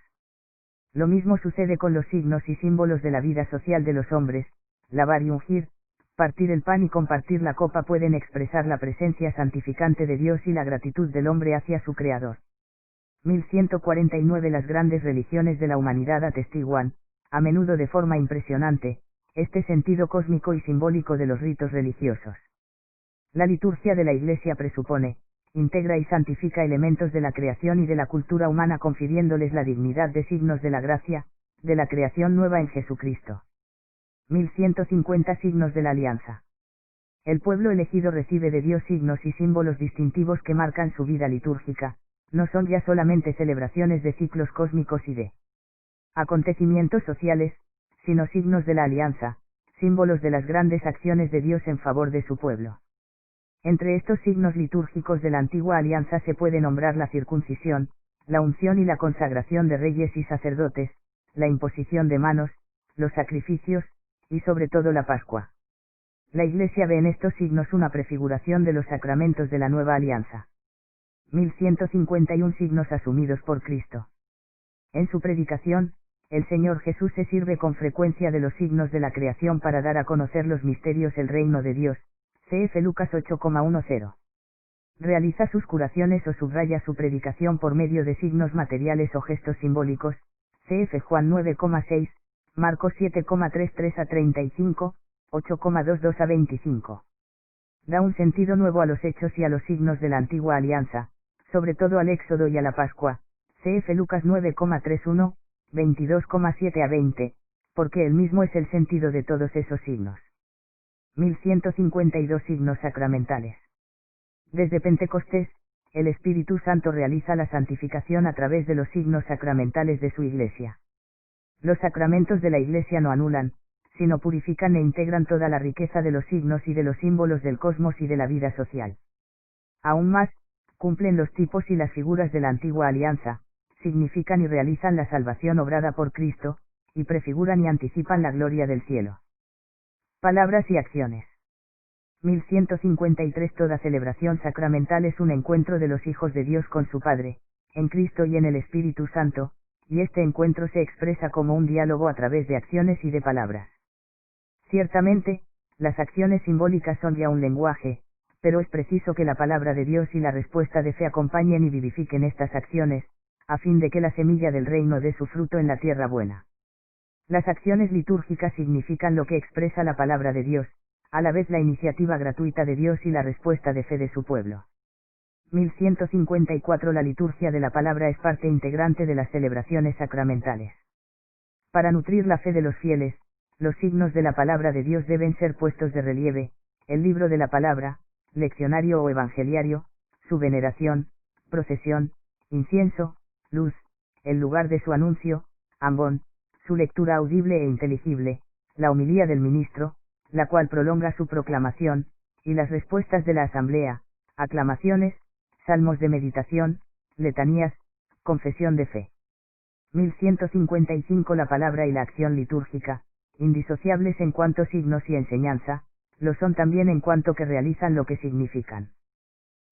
Lo mismo sucede con los signos y símbolos de la vida social de los hombres. Lavar y ungir, partir el pan y compartir la copa pueden expresar la presencia santificante de Dios y la gratitud del hombre hacia su Creador. 1149 Las grandes religiones de la humanidad atestiguan, a menudo de forma impresionante, este sentido cósmico y simbólico de los ritos religiosos. La liturgia de la Iglesia presupone, integra y santifica elementos de la creación y de la cultura humana confiriéndoles la dignidad de signos de la gracia, de la creación nueva en Jesucristo. 1150 Signos de la Alianza. El pueblo elegido recibe de Dios signos y símbolos distintivos que marcan su vida litúrgica, no son ya solamente celebraciones de ciclos cósmicos y de acontecimientos sociales, sino signos de la alianza, símbolos de las grandes acciones de Dios en favor de su pueblo. Entre estos signos litúrgicos de la antigua alianza se puede nombrar la circuncisión, la unción y la consagración de reyes y sacerdotes, la imposición de manos, los sacrificios, y sobre todo la Pascua. La Iglesia ve en estos signos una prefiguración de los sacramentos de la nueva alianza. 1151 Signos asumidos por Cristo. En su predicación, el Señor Jesús se sirve con frecuencia de los signos de la creación para dar a conocer los misterios del reino de Dios, cf. Lucas 8,10. Realiza sus curaciones o subraya su predicación por medio de signos materiales o gestos simbólicos, cf. Juan 9,6, Marcos 7,33 a 35, 8,22 a 25. Da un sentido nuevo a los hechos y a los signos de la antigua alianza, sobre todo al Éxodo y a la Pascua, cf. Lucas 9,31, 22,7 a 20, porque él mismo es el sentido de todos esos signos. 1152 Signos sacramentales. Desde Pentecostés, el Espíritu Santo realiza la santificación a través de los signos sacramentales de su Iglesia. Los sacramentos de la Iglesia no anulan, sino purifican e integran toda la riqueza de los signos y de los símbolos del cosmos y de la vida social. Aún más, cumplen los tipos y las figuras de la antigua alianza, significan y realizan la salvación obrada por Cristo, y prefiguran y anticipan la gloria del cielo. Palabras y acciones. 1153 Toda celebración sacramental es un encuentro de los hijos de Dios con su Padre, en Cristo y en el Espíritu Santo, y este encuentro se expresa como un diálogo a través de acciones y de palabras. Ciertamente, las acciones simbólicas son ya un lenguaje, pero es preciso que la palabra de Dios y la respuesta de fe acompañen y vivifiquen estas acciones, a fin de que la semilla del reino dé su fruto en la tierra buena. Las acciones litúrgicas significan lo que expresa la palabra de Dios, a la vez la iniciativa gratuita de Dios y la respuesta de fe de su pueblo. 1154 La liturgia de la palabra es parte integrante de las celebraciones sacramentales. Para nutrir la fe de los fieles, los signos de la palabra de Dios deben ser puestos de relieve, el libro de la palabra, leccionario o evangeliario, su veneración, procesión, incienso, luz, el lugar de su anuncio, ambón, su lectura audible e inteligible, la homilía del ministro, la cual prolonga su proclamación, y las respuestas de la asamblea, aclamaciones, salmos de meditación, letanías, confesión de fe. 1155 La palabra y la acción litúrgica, indisociables en cuanto signos y enseñanza, lo son también en cuanto que realizan lo que significan.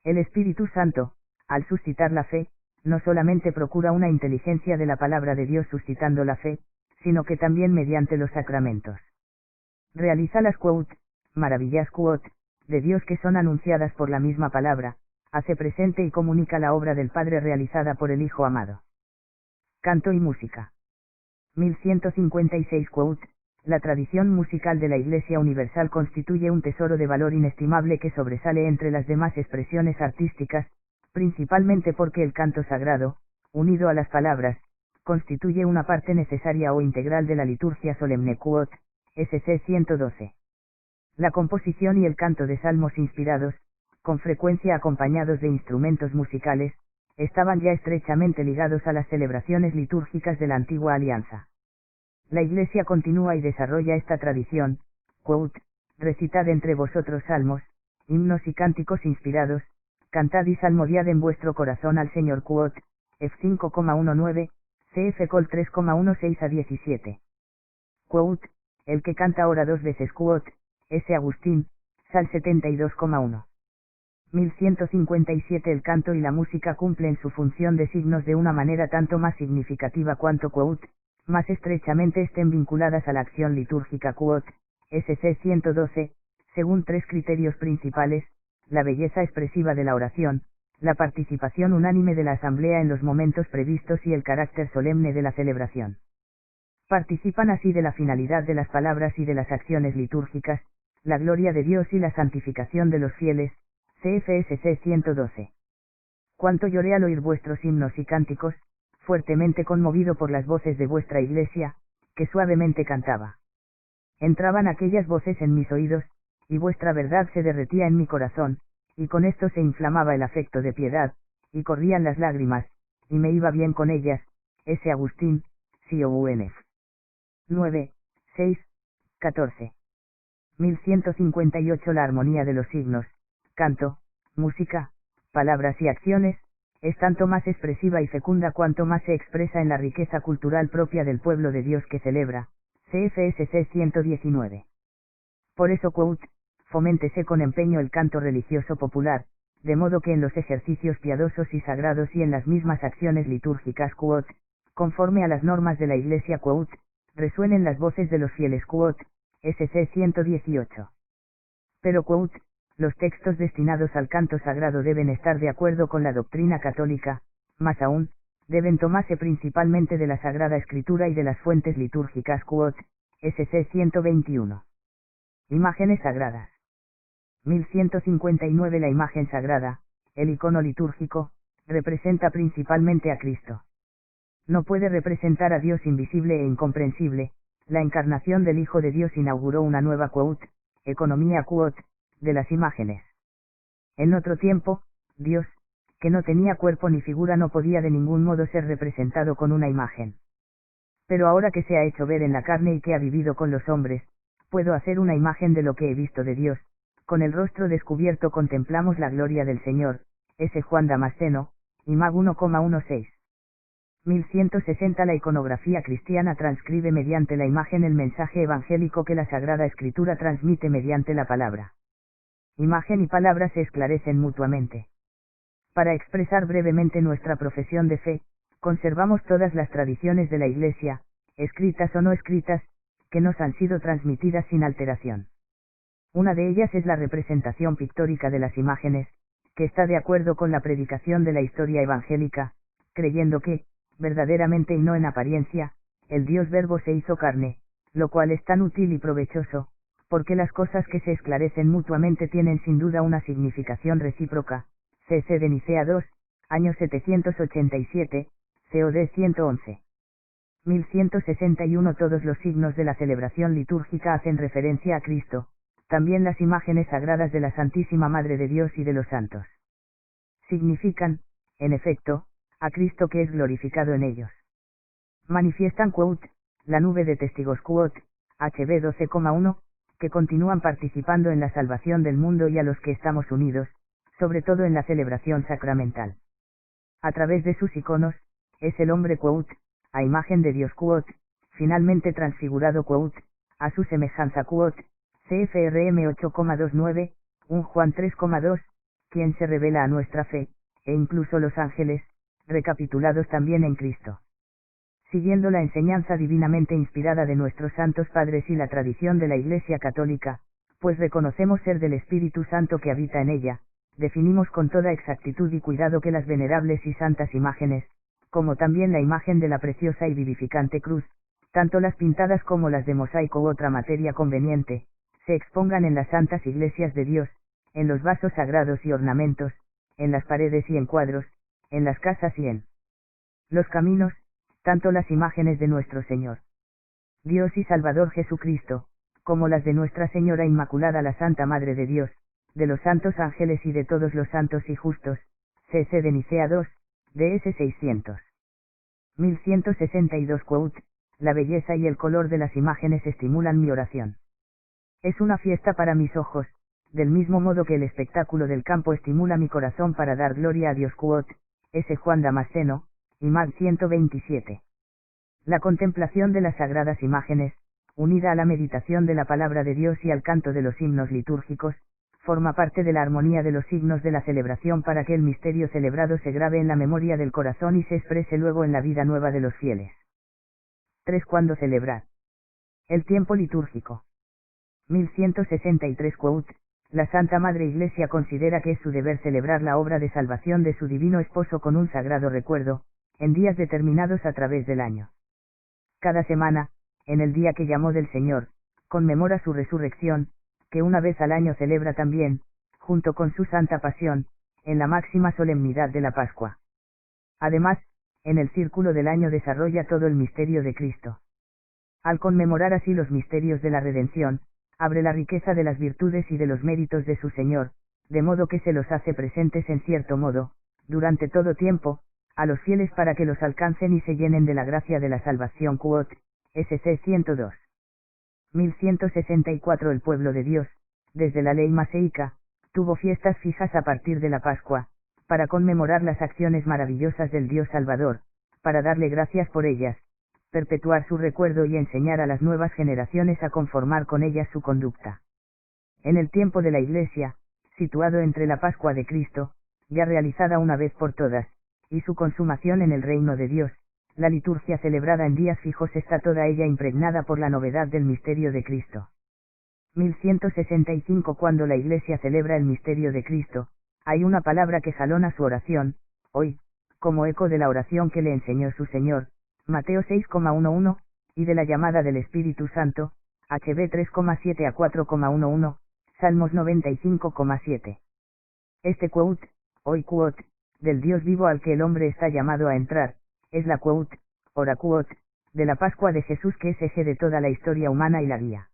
El Espíritu Santo, al suscitar la fe, no solamente procura una inteligencia de la palabra de Dios suscitando la fe, sino que también mediante los sacramentos realiza las quout, maravillas quout, de Dios que son anunciadas por la misma palabra, hace presente y comunica la obra del Padre realizada por el Hijo amado. Canto y música. 1156 quout, La tradición musical de la Iglesia Universal constituye un tesoro de valor inestimable que sobresale entre las demás expresiones artísticas, principalmente porque el canto sagrado, unido a las palabras, constituye una parte necesaria o integral de la liturgia solemne quod, SC 112. La composición y el canto de salmos inspirados, con frecuencia acompañados de instrumentos musicales, estaban ya estrechamente ligados a las celebraciones litúrgicas de la antigua alianza. La Iglesia continúa y desarrolla esta tradición, quote, recitad entre vosotros salmos, himnos y cánticos inspirados, cantad y salmodiad en vuestro corazón al Señor quote, F5,19, CF Col 3,16 a 17. Quote, el que canta ora dos veces quote, S. Agustín, Sal 72,1. 1157. El canto y la música cumplen su función de signos de una manera tanto más significativa cuanto quote, más estrechamente estén vinculadas a la acción litúrgica quote, SC 112, según tres criterios principales: la belleza expresiva de la oración, la participación unánime de la asamblea en los momentos previstos y el carácter solemne de la celebración. Participan así de la finalidad de las palabras y de las acciones litúrgicas, la gloria de Dios y la santificación de los fieles, CFSC 112. Cuánto lloré al oír vuestros himnos y cánticos, fuertemente conmovido por las voces de vuestra Iglesia, que suavemente cantaba. Entraban aquellas voces en mis oídos, y vuestra verdad se derretía en mi corazón, y con esto se inflamaba el afecto de piedad, y corrían las lágrimas, y me iba bien con ellas. S. Agustín, Sionf. 9, 6, 14. 1158. La armonía de los signos, canto, música, palabras y acciones, es tanto más expresiva y fecunda cuanto más se expresa en la riqueza cultural propia del pueblo de Dios que celebra, CFSC 119. Por eso quote, foméntese con empeño el canto religioso popular, de modo que en los ejercicios piadosos y sagrados y en las mismas acciones litúrgicas quote, conforme a las normas de la Iglesia quote, resuenen las voces de los fieles quote, SC 118. Pero quote, los textos destinados al canto sagrado deben estar de acuerdo con la doctrina católica, más aún, deben tomarse principalmente de la Sagrada Escritura y de las fuentes litúrgicas quote, SC 121. Imágenes sagradas. 1159. La imagen sagrada, el icono litúrgico, representa principalmente a Cristo. No puede representar a Dios invisible e incomprensible. La encarnación del Hijo de Dios inauguró una nueva quote, economía quote, de las imágenes. En otro tiempo, Dios, que no tenía cuerpo ni figura, no podía de ningún modo ser representado con una imagen. Pero ahora que se ha hecho ver en la carne y que ha vivido con los hombres, puedo hacer una imagen de lo que he visto de Dios. Con el rostro descubierto contemplamos la gloria del Señor. S. Juan Damasceno, Imag 1,16. 1160. La iconografía cristiana transcribe mediante la imagen el mensaje evangélico que la Sagrada Escritura transmite mediante la palabra. Imagen y palabra se esclarecen mutuamente. Para expresar brevemente nuestra profesión de fe, conservamos todas las tradiciones de la Iglesia, escritas o no escritas, que nos han sido transmitidas sin alteración. Una de ellas es la representación pictórica de las imágenes, que está de acuerdo con la predicación de la historia evangélica, creyendo que, verdaderamente y no en apariencia, el Dios Verbo se hizo carne, lo cual es tan útil y provechoso, porque las cosas que se esclarecen mutuamente tienen sin duda una significación recíproca. C.C. de Nicea 2, año 787, COD 111. 1161. Todos los signos de la celebración litúrgica hacen referencia a Cristo, también las imágenes sagradas de la Santísima Madre de Dios y de los santos. Significan, en efecto, a Cristo que es glorificado en ellos. Manifiestan quote, la nube de testigos quote, HB 12,1, que continúan participando en la salvación del mundo y a los que estamos unidos, sobre todo en la celebración sacramental. A través de sus iconos, es el hombre quote, a imagen de Dios quote, finalmente transfigurado quote, a su semejanza quote, CFRM 8,29, 1 Juan 3,2, quien se revela a nuestra fe, e incluso los ángeles, recapitulados también en Cristo. Siguiendo la enseñanza divinamente inspirada de nuestros santos padres y la tradición de la Iglesia Católica, pues reconocemos ser del Espíritu Santo que habita en ella, definimos con toda exactitud y cuidado que las venerables y santas imágenes, como también la imagen de la preciosa y vivificante cruz, tanto las pintadas como las de mosaico u otra materia conveniente, se expongan en las santas iglesias de Dios, en los vasos sagrados y ornamentos, en las paredes y en cuadros, en las casas y en los caminos, tanto las imágenes de nuestro Señor Dios y Salvador Jesucristo, como las de Nuestra Señora Inmaculada la Santa Madre de Dios, de los santos ángeles y de todos los santos y justos, C.C. de Nicea 2, DS 600. 1162 quote, la belleza y el color de las imágenes estimulan mi oración. Es una fiesta para mis ojos, del mismo modo que el espectáculo del campo estimula mi corazón para dar gloria a Dios quote, S. Juan Damasceno, Imag 127. La contemplación de las sagradas imágenes, unida a la meditación de la palabra de Dios y al canto de los himnos litúrgicos, forma parte de la armonía de los signos de la celebración para que el misterio celebrado se grabe en la memoria del corazón y se exprese luego en la vida nueva de los fieles. 3. ¿Cuándo celebrar? El tiempo litúrgico. 1163 quote, la Santa Madre Iglesia considera que es su deber celebrar la obra de salvación de su divino esposo con un sagrado recuerdo, en días determinados a través del año. Cada semana, en el día que llamó del Señor, conmemora su resurrección, que una vez al año celebra también, junto con su Santa Pasión, en la máxima solemnidad de la Pascua. Además, en el círculo del año desarrolla todo el misterio de Cristo. Al conmemorar así los misterios de la redención, abre la riqueza de las virtudes y de los méritos de su Señor, de modo que se los hace presentes en cierto modo, durante todo tiempo, a los fieles para que los alcancen y se llenen de la gracia de la salvación quote, SC 102. 1164 El pueblo de Dios, desde la ley maseica, tuvo fiestas fijas a partir de la Pascua, para conmemorar las acciones maravillosas del Dios Salvador, para darle gracias por ellas, perpetuar su recuerdo y enseñar a las nuevas generaciones a conformar con ellas su conducta. En el tiempo de la Iglesia, situado entre la Pascua de Cristo, ya realizada una vez por todas, y su consumación en el reino de Dios, la liturgia celebrada en días fijos está toda ella impregnada por la novedad del misterio de Cristo. 1165 Cuando la Iglesia celebra el misterio de Cristo, hay una palabra que jalona su oración, hoy, como eco de la oración que le enseñó su Señor, Mateo 6,11, y de la llamada del Espíritu Santo, HB 3,7 a 4,11, Salmos 95,7. Este quote, hoy quote, del Dios vivo al que el hombre está llamado a entrar, es la quote, ora quote, de la Pascua de Jesús que es eje de toda la historia humana y la guía.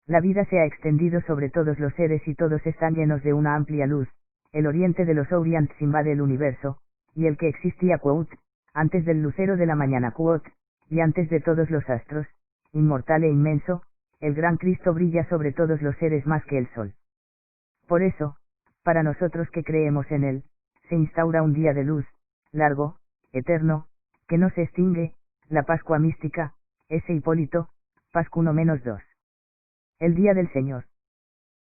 La vida se ha extendido sobre todos los seres y todos están llenos de una amplia luz, el oriente de los Orients invade el universo, y el que existía quote, antes del lucero de la mañana quote, y antes de todos los astros, inmortal e inmenso, el gran Cristo brilla sobre todos los seres más que el sol. Por eso, para nosotros que creemos en él, se instaura un día de luz, largo, eterno, que no se extingue, la Pascua mística, S. Hipólito, Pascu 1-2. El día del Señor.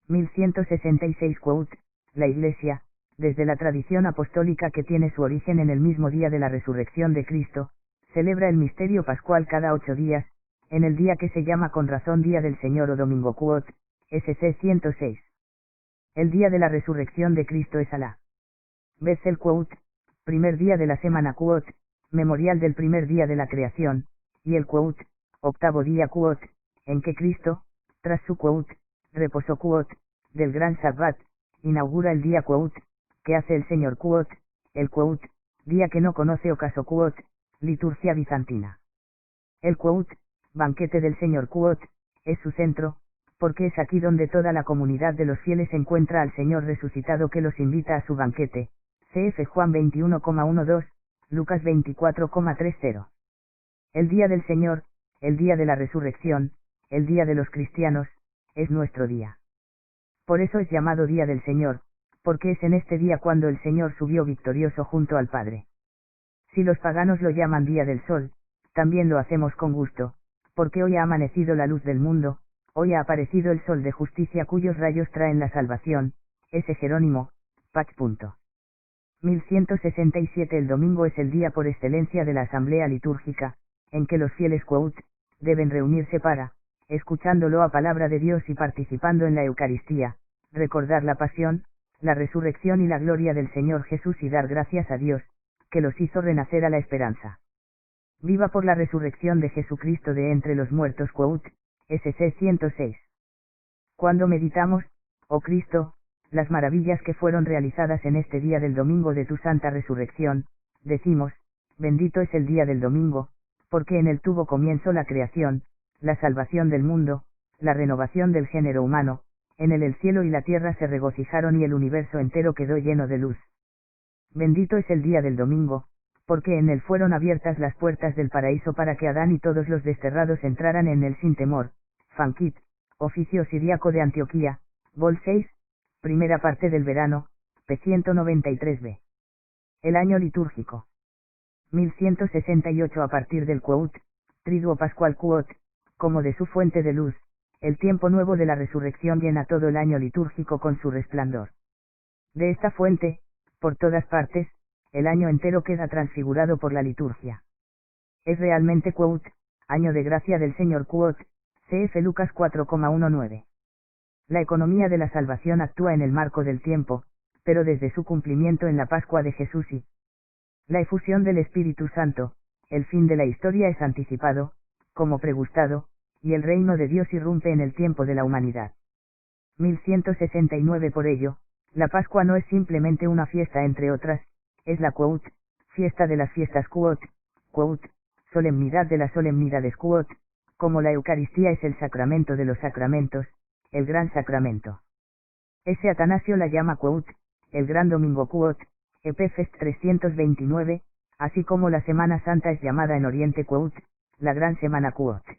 1166 quote, la Iglesia, desde la tradición apostólica que tiene su origen en el mismo día de la resurrección de Cristo, celebra el misterio pascual cada 8 días, en el día que se llama con razón Día del Señor o Domingo quote, SC 106. El día de la resurrección de Cristo es Alá. Betzel quote, primer día de la semana quote, memorial del primer día de la creación, y el quote, octavo día quote, en que Cristo, tras su quote, reposo quote, del gran Sabbat, inaugura el día quote, que hace el Señor quote, el quote, día que no conoce ocaso quote, liturgia bizantina. El quote, banquete del Señor quote, es su centro, porque es aquí donde toda la comunidad de los fieles encuentra al Señor resucitado que los invita a su banquete, cf. Juan 21,12, Lucas 24,30. El día del Señor, el día de la resurrección, el día de los cristianos, es nuestro día. Por eso es llamado Día del Señor, porque es en este día cuando el Señor subió victorioso junto al Padre. Si los paganos lo llaman Día del Sol, también lo hacemos con gusto, porque hoy ha amanecido la luz del mundo, hoy ha aparecido el sol de justicia cuyos rayos traen la salvación, S. Jerónimo, Pach. 1167 El domingo es el día por excelencia de la asamblea litúrgica, en que los fieles quote, deben reunirse para, escuchándolo a palabra de Dios y participando en la Eucaristía, recordar la pasión, la resurrección y la gloria del Señor Jesús y dar gracias a Dios, que los hizo renacer a la esperanza. Viva por la resurrección de Jesucristo de entre los muertos. Quote, SC 106. Cuando meditamos, oh Cristo, las maravillas que fueron realizadas en este día del domingo de tu santa resurrección, decimos, bendito es el día del domingo, porque en él tuvo comienzo la creación, la salvación del mundo, la renovación del género humano, en él el cielo y la tierra se regocijaron y el universo entero quedó lleno de luz. Bendito es el día del domingo, porque en él fueron abiertas las puertas del paraíso para que Adán y todos los desterrados entraran en él sin temor. Fankit, Oficio Siriaco de Antioquía, Vol 6, primera parte del verano, p. 193b. El año litúrgico. 1168 a partir del quote, Triduo Pascual quote, como de su fuente de luz, el tiempo nuevo de la resurrección llena todo el año litúrgico con su resplandor. De esta fuente, por todas partes, el año entero queda transfigurado por la liturgia. Es realmente quote, año de gracia del Señor quote, cf. Lucas 4,19. La economía de la salvación actúa en el marco del tiempo, pero desde su cumplimiento en la Pascua de Jesús y la efusión del Espíritu Santo, el fin de la historia es anticipado, como pregustado, y el reino de Dios irrumpe en el tiempo de la humanidad. 1169 Por ello, la Pascua no es simplemente una fiesta entre otras, es la quote, fiesta de las fiestas quote, solemnidad de las solemnidades quote, como la Eucaristía es el sacramento de los sacramentos, el gran sacramento. S. Atanasio la llama quote, el gran domingo quote, Epefes 329, así como la Semana Santa es llamada en Oriente quote, la gran semana quote.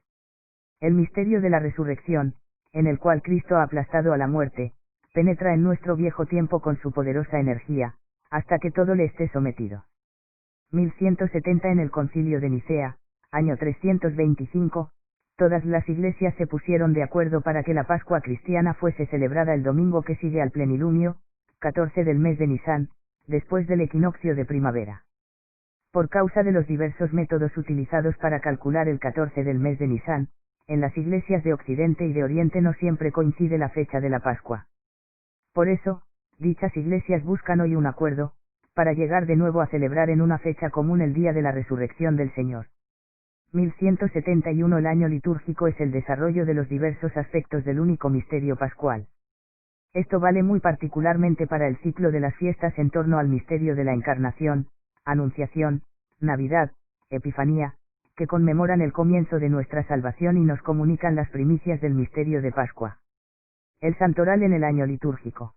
El misterio de la resurrección, en el cual Cristo ha aplastado a la muerte, penetra en nuestro viejo tiempo con su poderosa energía, hasta que todo le esté sometido. 1170 En el Concilio de Nicea, año 325, todas las iglesias se pusieron de acuerdo para que la Pascua cristiana fuese celebrada el domingo que sigue al plenilunio, 14 del mes de Nisán, después del equinoccio de primavera. Por causa de los diversos métodos utilizados para calcular el 14 del mes de Nisán, en las iglesias de Occidente y de Oriente no siempre coincide la fecha de la Pascua. Por eso, dichas iglesias buscan hoy un acuerdo, para llegar de nuevo a celebrar en una fecha común el día de la resurrección del Señor. 1171 El año litúrgico es el desarrollo de los diversos aspectos del único misterio pascual. Esto vale muy particularmente para el ciclo de las fiestas en torno al misterio de la Encarnación, Anunciación, Navidad, Epifanía, que conmemoran el comienzo de nuestra salvación y nos comunican las primicias del misterio de Pascua. El santoral en el año litúrgico.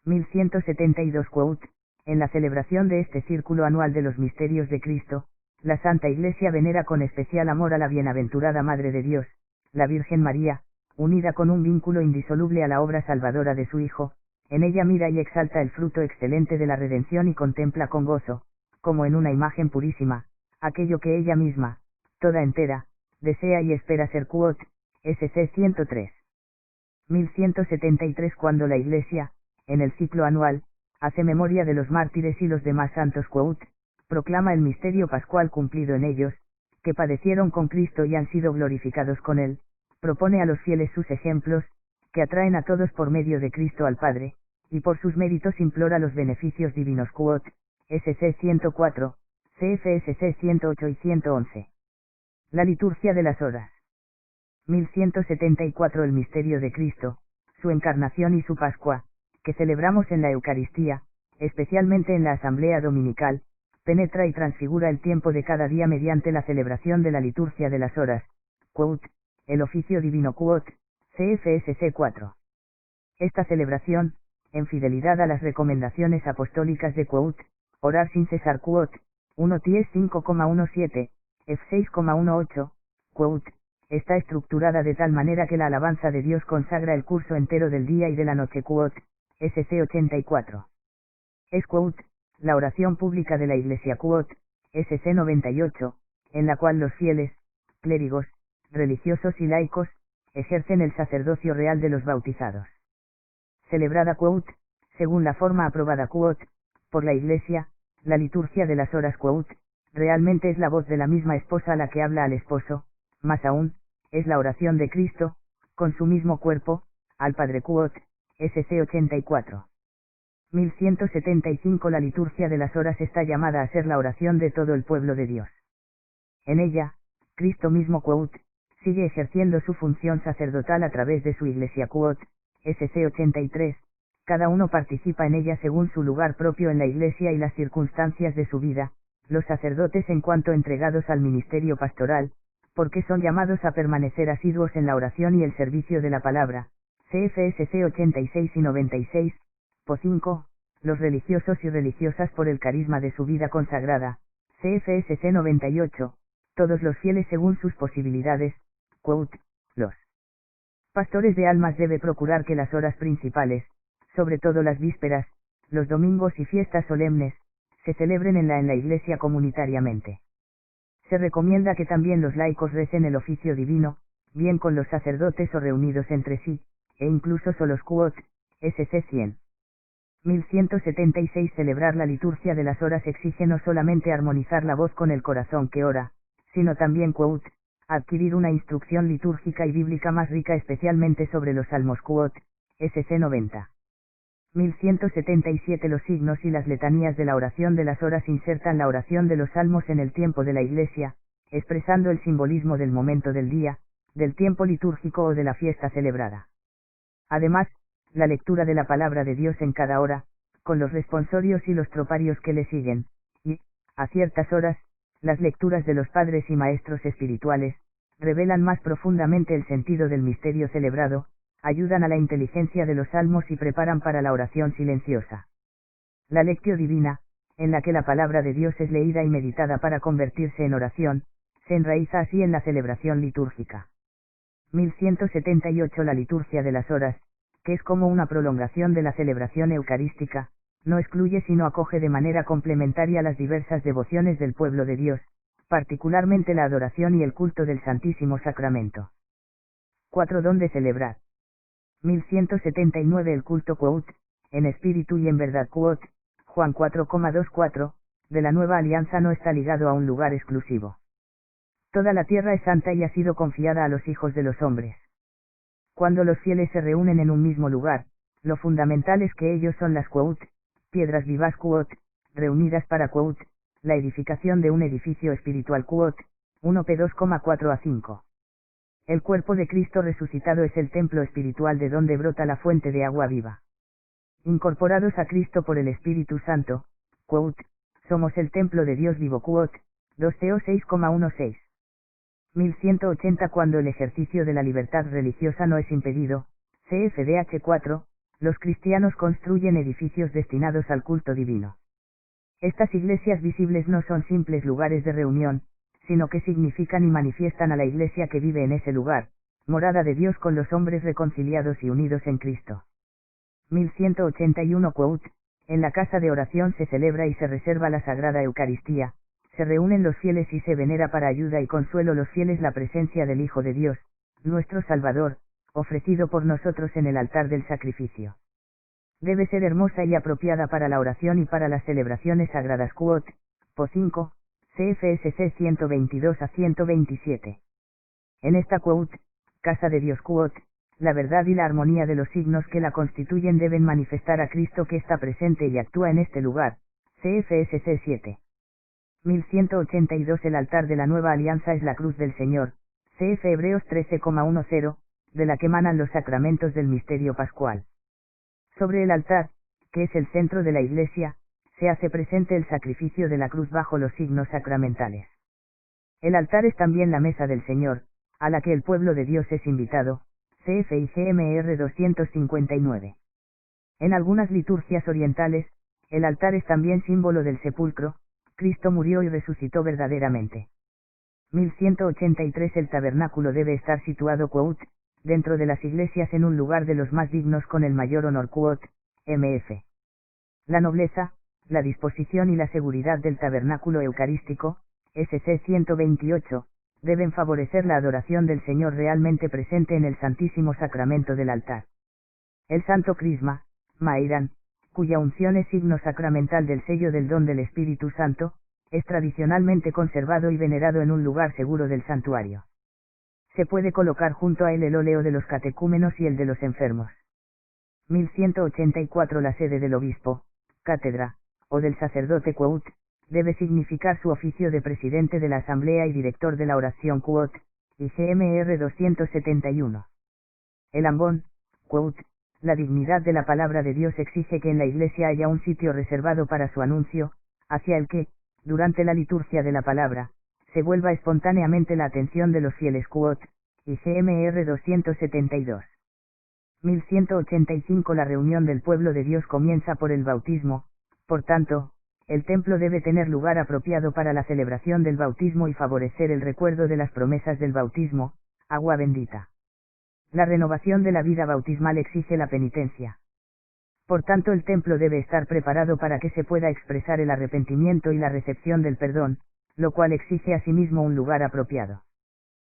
1172 quote, en la celebración de este círculo anual de los misterios de Cristo, la Santa Iglesia venera con especial amor a la bienaventurada Madre de Dios, la Virgen María, unida con un vínculo indisoluble a la obra salvadora de su Hijo, en ella mira y exalta el fruto excelente de la redención y contempla con gozo, como en una imagen purísima, aquello que ella misma, toda entera, desea y espera ser quote, SC 103. 1173 Cuando la Iglesia, en el ciclo anual, hace memoria de los mártires y los demás santos quote, proclama el misterio pascual cumplido en ellos, que padecieron con Cristo y han sido glorificados con él, propone a los fieles sus ejemplos, que atraen a todos por medio de Cristo al Padre, y por sus méritos implora los beneficios divinos quote, SC 104, CFSC 108 y 111. La liturgia de las horas. 1174 El misterio de Cristo, su encarnación y su Pascua, que celebramos en la Eucaristía, especialmente en la Asamblea Dominical, penetra y transfigura el tiempo de cada día mediante la celebración de la liturgia de las horas, quote, el oficio divino quote, CFSC 4. Esta celebración, en fidelidad a las recomendaciones apostólicas de quote, orar sin cesar quote, 1 Ties 5,17, F 6,18, quote, está estructurada de tal manera que la alabanza de Dios consagra el curso entero del día y de la noche quote, SC 84. Es quote, la oración pública de la Iglesia quote, SC 98, en la cual los fieles, clérigos, religiosos y laicos, ejercen el sacerdocio real de los bautizados. Celebrada quote, según la forma aprobada quote, por la Iglesia, la liturgia de las horas quote, realmente es la voz de la misma esposa a la que habla al esposo, más aún, es la oración de Cristo, con su mismo cuerpo, al Padre quote, SC 84. 1175 La liturgia de las horas está llamada a ser la oración de todo el pueblo de Dios. En ella, Cristo mismo quote, sigue ejerciendo su función sacerdotal a través de su Iglesia quote, SC 83, cada uno participa en ella según su lugar propio en la Iglesia y las circunstancias de su vida, los sacerdotes en cuanto entregados al ministerio pastoral, porque son llamados a permanecer asiduos en la oración y el servicio de la palabra, CFSC 86 y 96, po 5, los religiosos y religiosas por el carisma de su vida consagrada, CFSC 98, todos los fieles según sus posibilidades, quote, los pastores de almas debe procurar que las horas principales, sobre todo las vísperas, los domingos y fiestas solemnes, se celebren en la iglesia comunitariamente. Se recomienda que también los laicos recen el oficio divino, bien con los sacerdotes o reunidos entre sí, e incluso solos quote, SC 100. 1176 Celebrar la liturgia de las horas exige no solamente armonizar la voz con el corazón que ora, sino también quote, adquirir una instrucción litúrgica y bíblica más rica especialmente sobre los salmos quote, SC 90. 1177 Los signos y las letanías de la oración de las horas insertan la oración de los salmos en el tiempo de la Iglesia, expresando el simbolismo del momento del día, del tiempo litúrgico o de la fiesta celebrada. Además, la lectura de la palabra de Dios en cada hora, con los responsorios y los troparios que le siguen, y, a ciertas horas, las lecturas de los padres y maestros espirituales, revelan más profundamente el sentido del misterio celebrado, ayudan a la inteligencia de los salmos y preparan para la oración silenciosa. La lectio divina, en la que la palabra de Dios es leída y meditada para convertirse en oración, se enraiza así en la celebración litúrgica. 1178 La liturgia de las horas, que es como una prolongación de la celebración eucarística, no excluye sino acoge de manera complementaria las diversas devociones del pueblo de Dios, particularmente la adoración y el culto del Santísimo Sacramento. 4. ¿Dónde celebrar? 1179 El culto quote, en espíritu y en verdad quote, Juan 4,24, de la nueva alianza no está ligado a un lugar exclusivo. Toda la tierra es santa y ha sido confiada a los hijos de los hombres. Cuando los fieles se reúnen en un mismo lugar, lo fundamental es que ellos son las quote, piedras vivas quote, reunidas para quote, la edificación de un edificio espiritual quote, 1p 2,4 a 5. El cuerpo de Cristo resucitado es el templo espiritual de donde brota la fuente de agua viva. Incorporados a Cristo por el Espíritu Santo, quote, somos el templo de Dios vivo quote, 2 Teo 6,16. 1180 Cuando el ejercicio de la libertad religiosa no es impedido, CFDH 4, los cristianos construyen edificios destinados al culto divino. Estas iglesias visibles no son simples lugares de reunión, sino que significan y manifiestan a la Iglesia que vive en ese lugar, morada de Dios con los hombres reconciliados y unidos en Cristo. 1181 quote, en la casa de oración se celebra y se reserva la Sagrada Eucaristía, se reúnen los fieles y se venera para ayuda y consuelo los fieles la presencia del Hijo de Dios, nuestro Salvador, ofrecido por nosotros en el altar del sacrificio. Debe ser hermosa y apropiada para la oración y para las celebraciones sagradas quote, po 5, CFSC 122 a 127. En esta quote, casa de Dios quote, la verdad y la armonía de los signos que la constituyen deben manifestar a Cristo que está presente y actúa en este lugar, CFSC 7. 1182 El altar de la nueva alianza es la cruz del Señor, CF Hebreos 13,10, de la que emanan los sacramentos del misterio pascual. Sobre el altar, que es el centro de la Iglesia, se hace presente el sacrificio de la cruz bajo los signos sacramentales. El altar es también la mesa del Señor, a la que el pueblo de Dios es invitado, CFIGMR 259. En algunas liturgias orientales, el altar es también símbolo del sepulcro, Cristo murió y resucitó verdaderamente. 1183 El tabernáculo debe estar situado quote, dentro de las iglesias en un lugar de los más dignos con el mayor honor quote, MF. La nobleza, la disposición y la seguridad del tabernáculo eucarístico, SC 128, deben favorecer la adoración del Señor realmente presente en el Santísimo Sacramento del altar. El Santo Crisma, Mairan, cuya unción es signo sacramental del sello del don del Espíritu Santo, es tradicionalmente conservado y venerado en un lugar seguro del santuario. Se puede colocar junto a él el óleo de los catecúmenos y el de los enfermos. 1184 La sede del obispo, cátedra, o del sacerdote quote, debe significar su oficio de presidente de la Asamblea y director de la oración Quote, y GMR 271. El ambón, Quote, la dignidad de la palabra de Dios exige que en la Iglesia haya un sitio reservado para su anuncio, hacia el que, durante la liturgia de la palabra, se vuelva espontáneamente la atención de los fieles Quote, y GMR 272. 1185 La reunión del pueblo de Dios comienza por el bautismo, por tanto, el templo debe tener lugar apropiado para la celebración del bautismo y favorecer el recuerdo de las promesas del bautismo, agua bendita. La renovación de la vida bautismal exige la penitencia. Por tanto, el templo debe estar preparado para que se pueda expresar el arrepentimiento y la recepción del perdón, lo cual exige asimismo un lugar apropiado.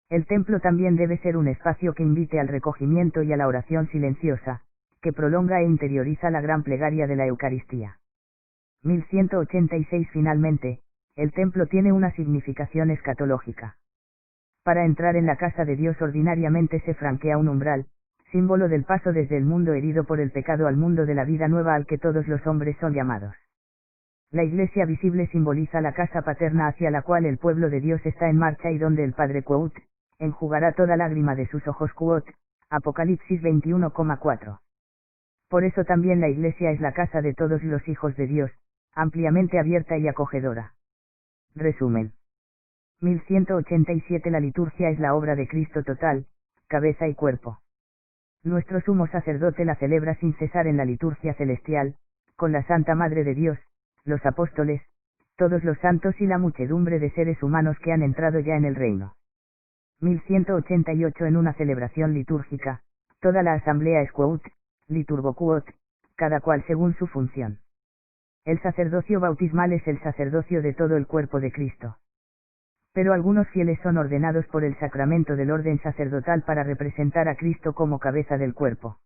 El templo también debe ser un espacio que invite al recogimiento y a la oración silenciosa, que prolonga e interioriza la gran plegaria de la Eucaristía. 1186 Finalmente, el templo tiene una significación escatológica. Para entrar en la casa de Dios ordinariamente se franquea un umbral, símbolo del paso desde el mundo herido por el pecado al mundo de la vida nueva al que todos los hombres son llamados. La iglesia visible simboliza la casa paterna hacia la cual el pueblo de Dios está en marcha y donde el Padre Quote, enjugará toda lágrima de sus ojos Quote, Apocalipsis 21,4. Por eso también la iglesia es la casa de todos los hijos de Dios, ampliamente abierta y acogedora. Resumen. 1187 La liturgia es la obra de Cristo total, cabeza y cuerpo. Nuestro sumo sacerdote la celebra sin cesar en la liturgia celestial, con la Santa Madre de Dios, los apóstoles, todos los santos y la muchedumbre de seres humanos que han entrado ya en el reino. 1188 En una celebración litúrgica, toda la asamblea es Quote, liturgo Quote, cada cual según su función. El sacerdocio bautismal es el sacerdocio de todo el cuerpo de Cristo. Pero algunos fieles son ordenados por el sacramento del orden sacerdotal para representar a Cristo como cabeza del cuerpo.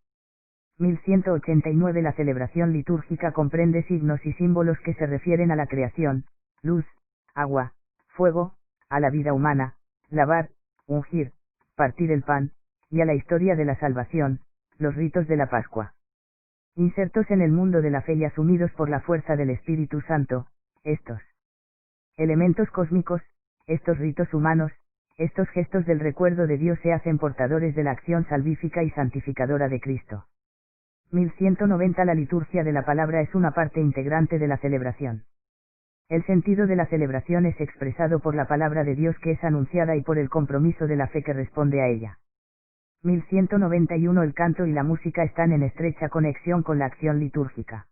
1189 La celebración litúrgica comprende signos y símbolos que se refieren a la creación, luz, agua, fuego, a la vida humana, lavar, ungir, partir el pan, y a la historia de la salvación, los ritos de la Pascua. Insertos en el mundo de la fe y asumidos por la fuerza del Espíritu Santo, estos elementos cósmicos, estos ritos humanos, estos gestos del recuerdo de Dios se hacen portadores de la acción salvífica y santificadora de Cristo. 1190 La liturgia de la palabra es una parte integrante de la celebración. El sentido de la celebración es expresado por la palabra de Dios que es anunciada y por el compromiso de la fe que responde a ella. 1191 El canto y la música están en estrecha conexión con la acción litúrgica.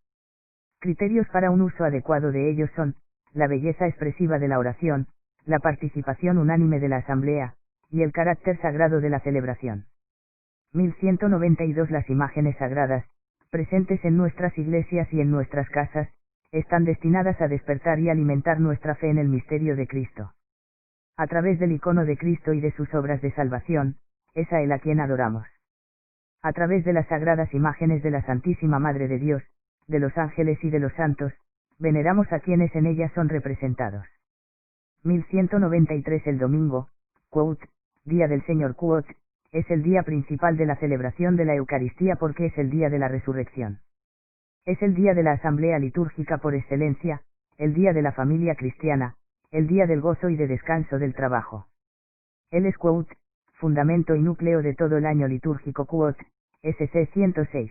Criterios para un uso adecuado de ellos son, la belleza expresiva de la oración, la participación unánime de la asamblea, y el carácter sagrado de la celebración. 1192 Las imágenes sagradas, presentes en nuestras iglesias y en nuestras casas, están destinadas a despertar y alimentar nuestra fe en el misterio de Cristo. A través del icono de Cristo y de sus obras de salvación, es a Él a quien adoramos. A través de las sagradas imágenes de la Santísima Madre de Dios, de los ángeles y de los santos, veneramos a quienes en ellas son representados. 1193 El domingo, Quote, Día del Señor Quote, es el día principal de la celebración de la Eucaristía porque es el día de la resurrección. Es el día de la asamblea litúrgica por excelencia, el día de la familia cristiana, el día del gozo y de descanso del trabajo. Él es Quote, fundamento y núcleo de todo el año litúrgico Quote, SC 106.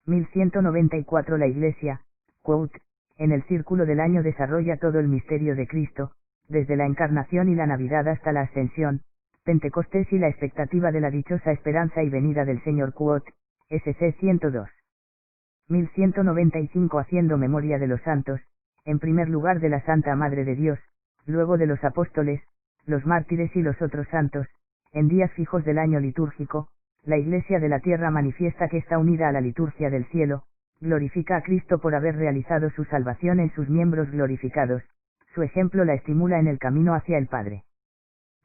1194 La Iglesia, Quote, en el círculo del año desarrolla todo el misterio de Cristo, desde la encarnación y la Navidad hasta la Ascensión, Pentecostés y la expectativa de la dichosa esperanza y venida del Señor Quote, SC 102. 1195 Haciendo memoria de los santos, en primer lugar de la Santa Madre de Dios, luego de los apóstoles, los mártires y los otros santos, en días fijos del año litúrgico, la Iglesia de la tierra manifiesta que está unida a la liturgia del cielo, glorifica a Cristo por haber realizado su salvación en sus miembros glorificados, su ejemplo la estimula en el camino hacia el Padre.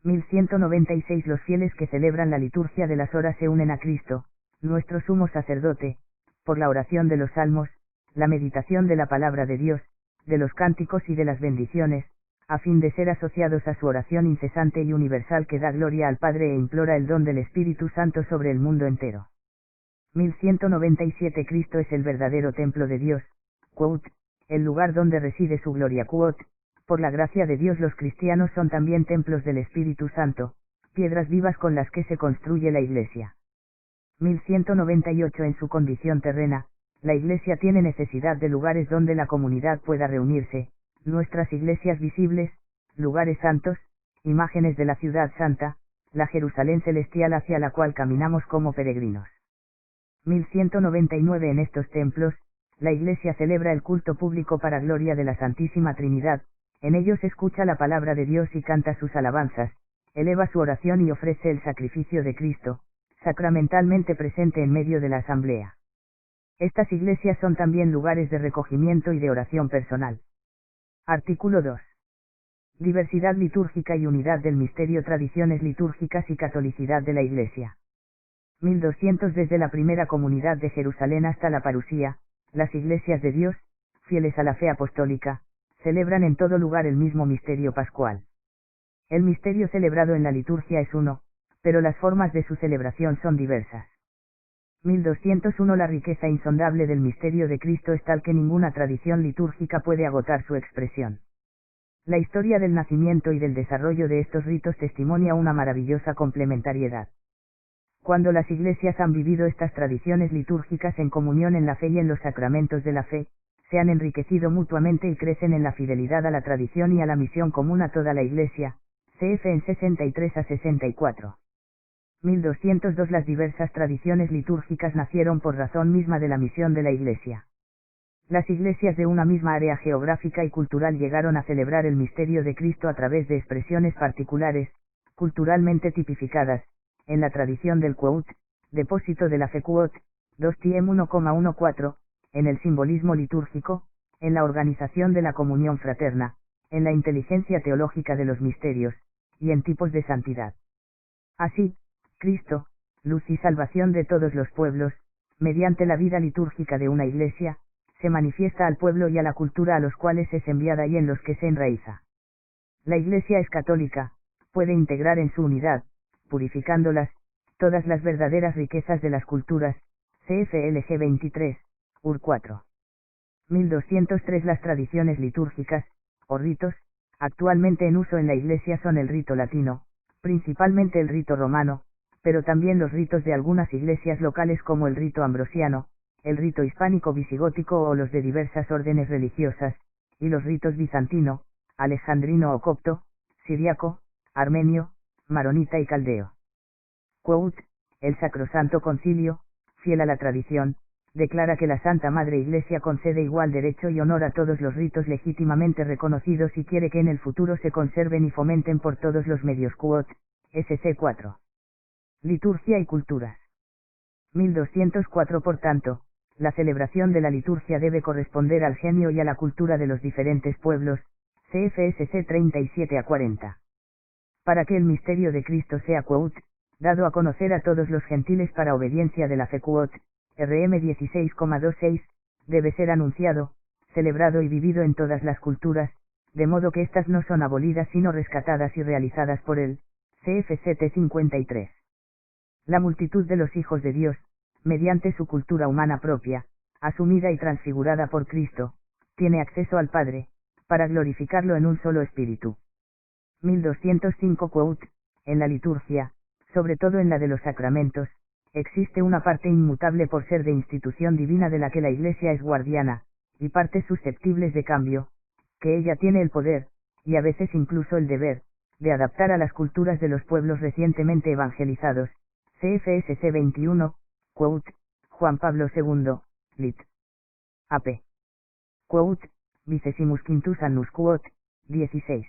1196 Los fieles que celebran la liturgia de las horas se unen a Cristo, nuestro sumo sacerdote, por la oración de los salmos, la meditación de la palabra de Dios, de los cánticos y de las bendiciones, a fin de ser asociados a su oración incesante y universal que da gloria al Padre e implora el don del Espíritu Santo sobre el mundo entero. 1197 Cristo es el verdadero templo de Dios, Quote, el lugar donde reside su gloria. Quote, por la gracia de Dios los cristianos son también templos del Espíritu Santo, piedras vivas con las que se construye la Iglesia. 1198. En su condición terrena, la Iglesia tiene necesidad de lugares donde la comunidad pueda reunirse, nuestras iglesias visibles, lugares santos, imágenes de la ciudad santa, la Jerusalén celestial hacia la cual caminamos como peregrinos. 1199. En estos templos, la Iglesia celebra el culto público para gloria de la Santísima Trinidad, en ellos escucha la palabra de Dios y canta sus alabanzas, eleva su oración y ofrece el sacrificio de Cristo, sacramentalmente presente en medio de la asamblea. Estas iglesias son también lugares de recogimiento y de oración personal. Artículo 2. Diversidad litúrgica y unidad del misterio. Tradiciones litúrgicas y catolicidad de la Iglesia. 1200. Desde la primera comunidad de Jerusalén hasta la parusía, las iglesias de Dios, fieles a la fe apostólica, celebran en todo lugar el mismo misterio pascual. El misterio celebrado en la liturgia es uno, pero las formas de su celebración son diversas. 1201. La riqueza insondable del misterio de Cristo es tal que ninguna tradición litúrgica puede agotar su expresión. La historia del nacimiento y del desarrollo de estos ritos testimonia una maravillosa complementariedad. Cuando las iglesias han vivido estas tradiciones litúrgicas en comunión en la fe y en los sacramentos de la fe, se han enriquecido mutuamente y crecen en la fidelidad a la tradición y a la misión común a toda la Iglesia, cf. en 63 a 64. 1202. Las diversas tradiciones litúrgicas nacieron por razón misma de la misión de la Iglesia. Las iglesias de una misma área geográfica y cultural llegaron a celebrar el misterio de Cristo a través de expresiones particulares, culturalmente tipificadas, en la tradición del quote, depósito de la fe quote, 2 Tiem 1,14, en el simbolismo litúrgico, en la organización de la comunión fraterna, en la inteligencia teológica de los misterios, y en tipos de santidad. Así, Cristo, luz y salvación de todos los pueblos, mediante la vida litúrgica de una iglesia, se manifiesta al pueblo y a la cultura a los cuales es enviada y en los que se enraiza. La Iglesia es católica, puede integrar en su unidad, purificándolas, todas las verdaderas riquezas de las culturas, CFLG 23, UR 4. 1203. Las tradiciones litúrgicas, o ritos, actualmente en uso en la Iglesia son el rito latino, principalmente el rito romano, pero también los ritos de algunas iglesias locales como el rito ambrosiano, el rito hispánico visigótico o los de diversas órdenes religiosas, y los ritos bizantino, alejandrino o copto, siriaco, armenio, maronita y caldeo. Quote, el Sacrosanto Concilio, fiel a la tradición, declara que la Santa Madre Iglesia concede igual derecho y honor a todos los ritos legítimamente reconocidos y quiere que en el futuro se conserven y fomenten por todos los medios. Quote, SC 4. Liturgia y culturas. 1204. Por tanto, la celebración de la liturgia debe corresponder al genio y a la cultura de los diferentes pueblos, CFSC 37 a 40. Para que el misterio de Cristo sea quote, dado a conocer a todos los gentiles para obediencia de la fe quote, RM 16,26, debe ser anunciado, celebrado y vivido en todas las culturas, de modo que éstas no son abolidas sino rescatadas y realizadas por él, CFCT 53. La multitud de los hijos de Dios, mediante su cultura humana propia, asumida y transfigurada por Cristo, tiene acceso al Padre, para glorificarlo en un solo espíritu. 1205 quote, en la liturgia, sobre todo en la de los sacramentos, existe una parte inmutable por ser de institución divina de la que la Iglesia es guardiana, y partes susceptibles de cambio, que ella tiene el poder, y a veces incluso el deber, de adaptar a las culturas de los pueblos recientemente evangelizados, CFSC 21, quote, Juan Pablo II, lit. AP. Quote, Vicesimus Quintus Annus quote, 16.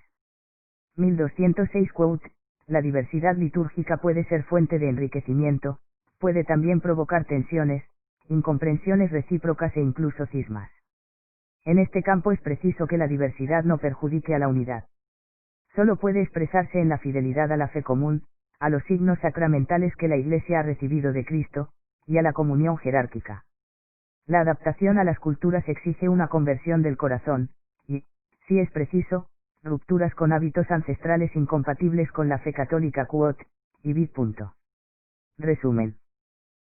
1206 quote, la diversidad litúrgica puede ser fuente de enriquecimiento, puede también provocar tensiones, incomprensiones recíprocas e incluso cismas. En este campo es preciso que la diversidad no perjudique a la unidad. Solo puede expresarse en la fidelidad a la fe común, a los signos sacramentales que la Iglesia ha recibido de Cristo, y a la comunión jerárquica. La adaptación a las culturas exige una conversión del corazón, y, si es preciso, rupturas con hábitos ancestrales incompatibles con la fe católica. Quote, y vid. Resumen.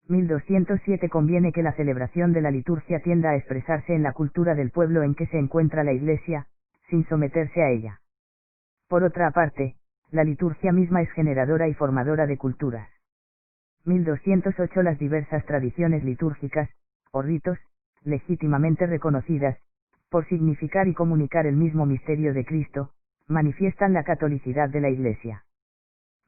1207 Conviene que la celebración de la liturgia tienda a expresarse en la cultura del pueblo en que se encuentra la Iglesia, sin someterse a ella. Por otra parte, la liturgia misma es generadora y formadora de culturas. 1208 Las diversas tradiciones litúrgicas, o ritos, legítimamente reconocidas, por significar y comunicar el mismo misterio de Cristo, manifiestan la catolicidad de la Iglesia.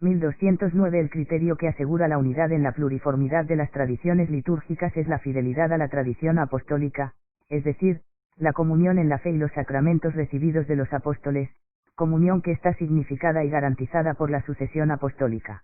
1209 El criterio que asegura la unidad en la pluriformidad de las tradiciones litúrgicas es la fidelidad a la tradición apostólica, es decir, la comunión en la fe y los sacramentos recibidos de los apóstoles, comunión que está significada y garantizada por la sucesión apostólica.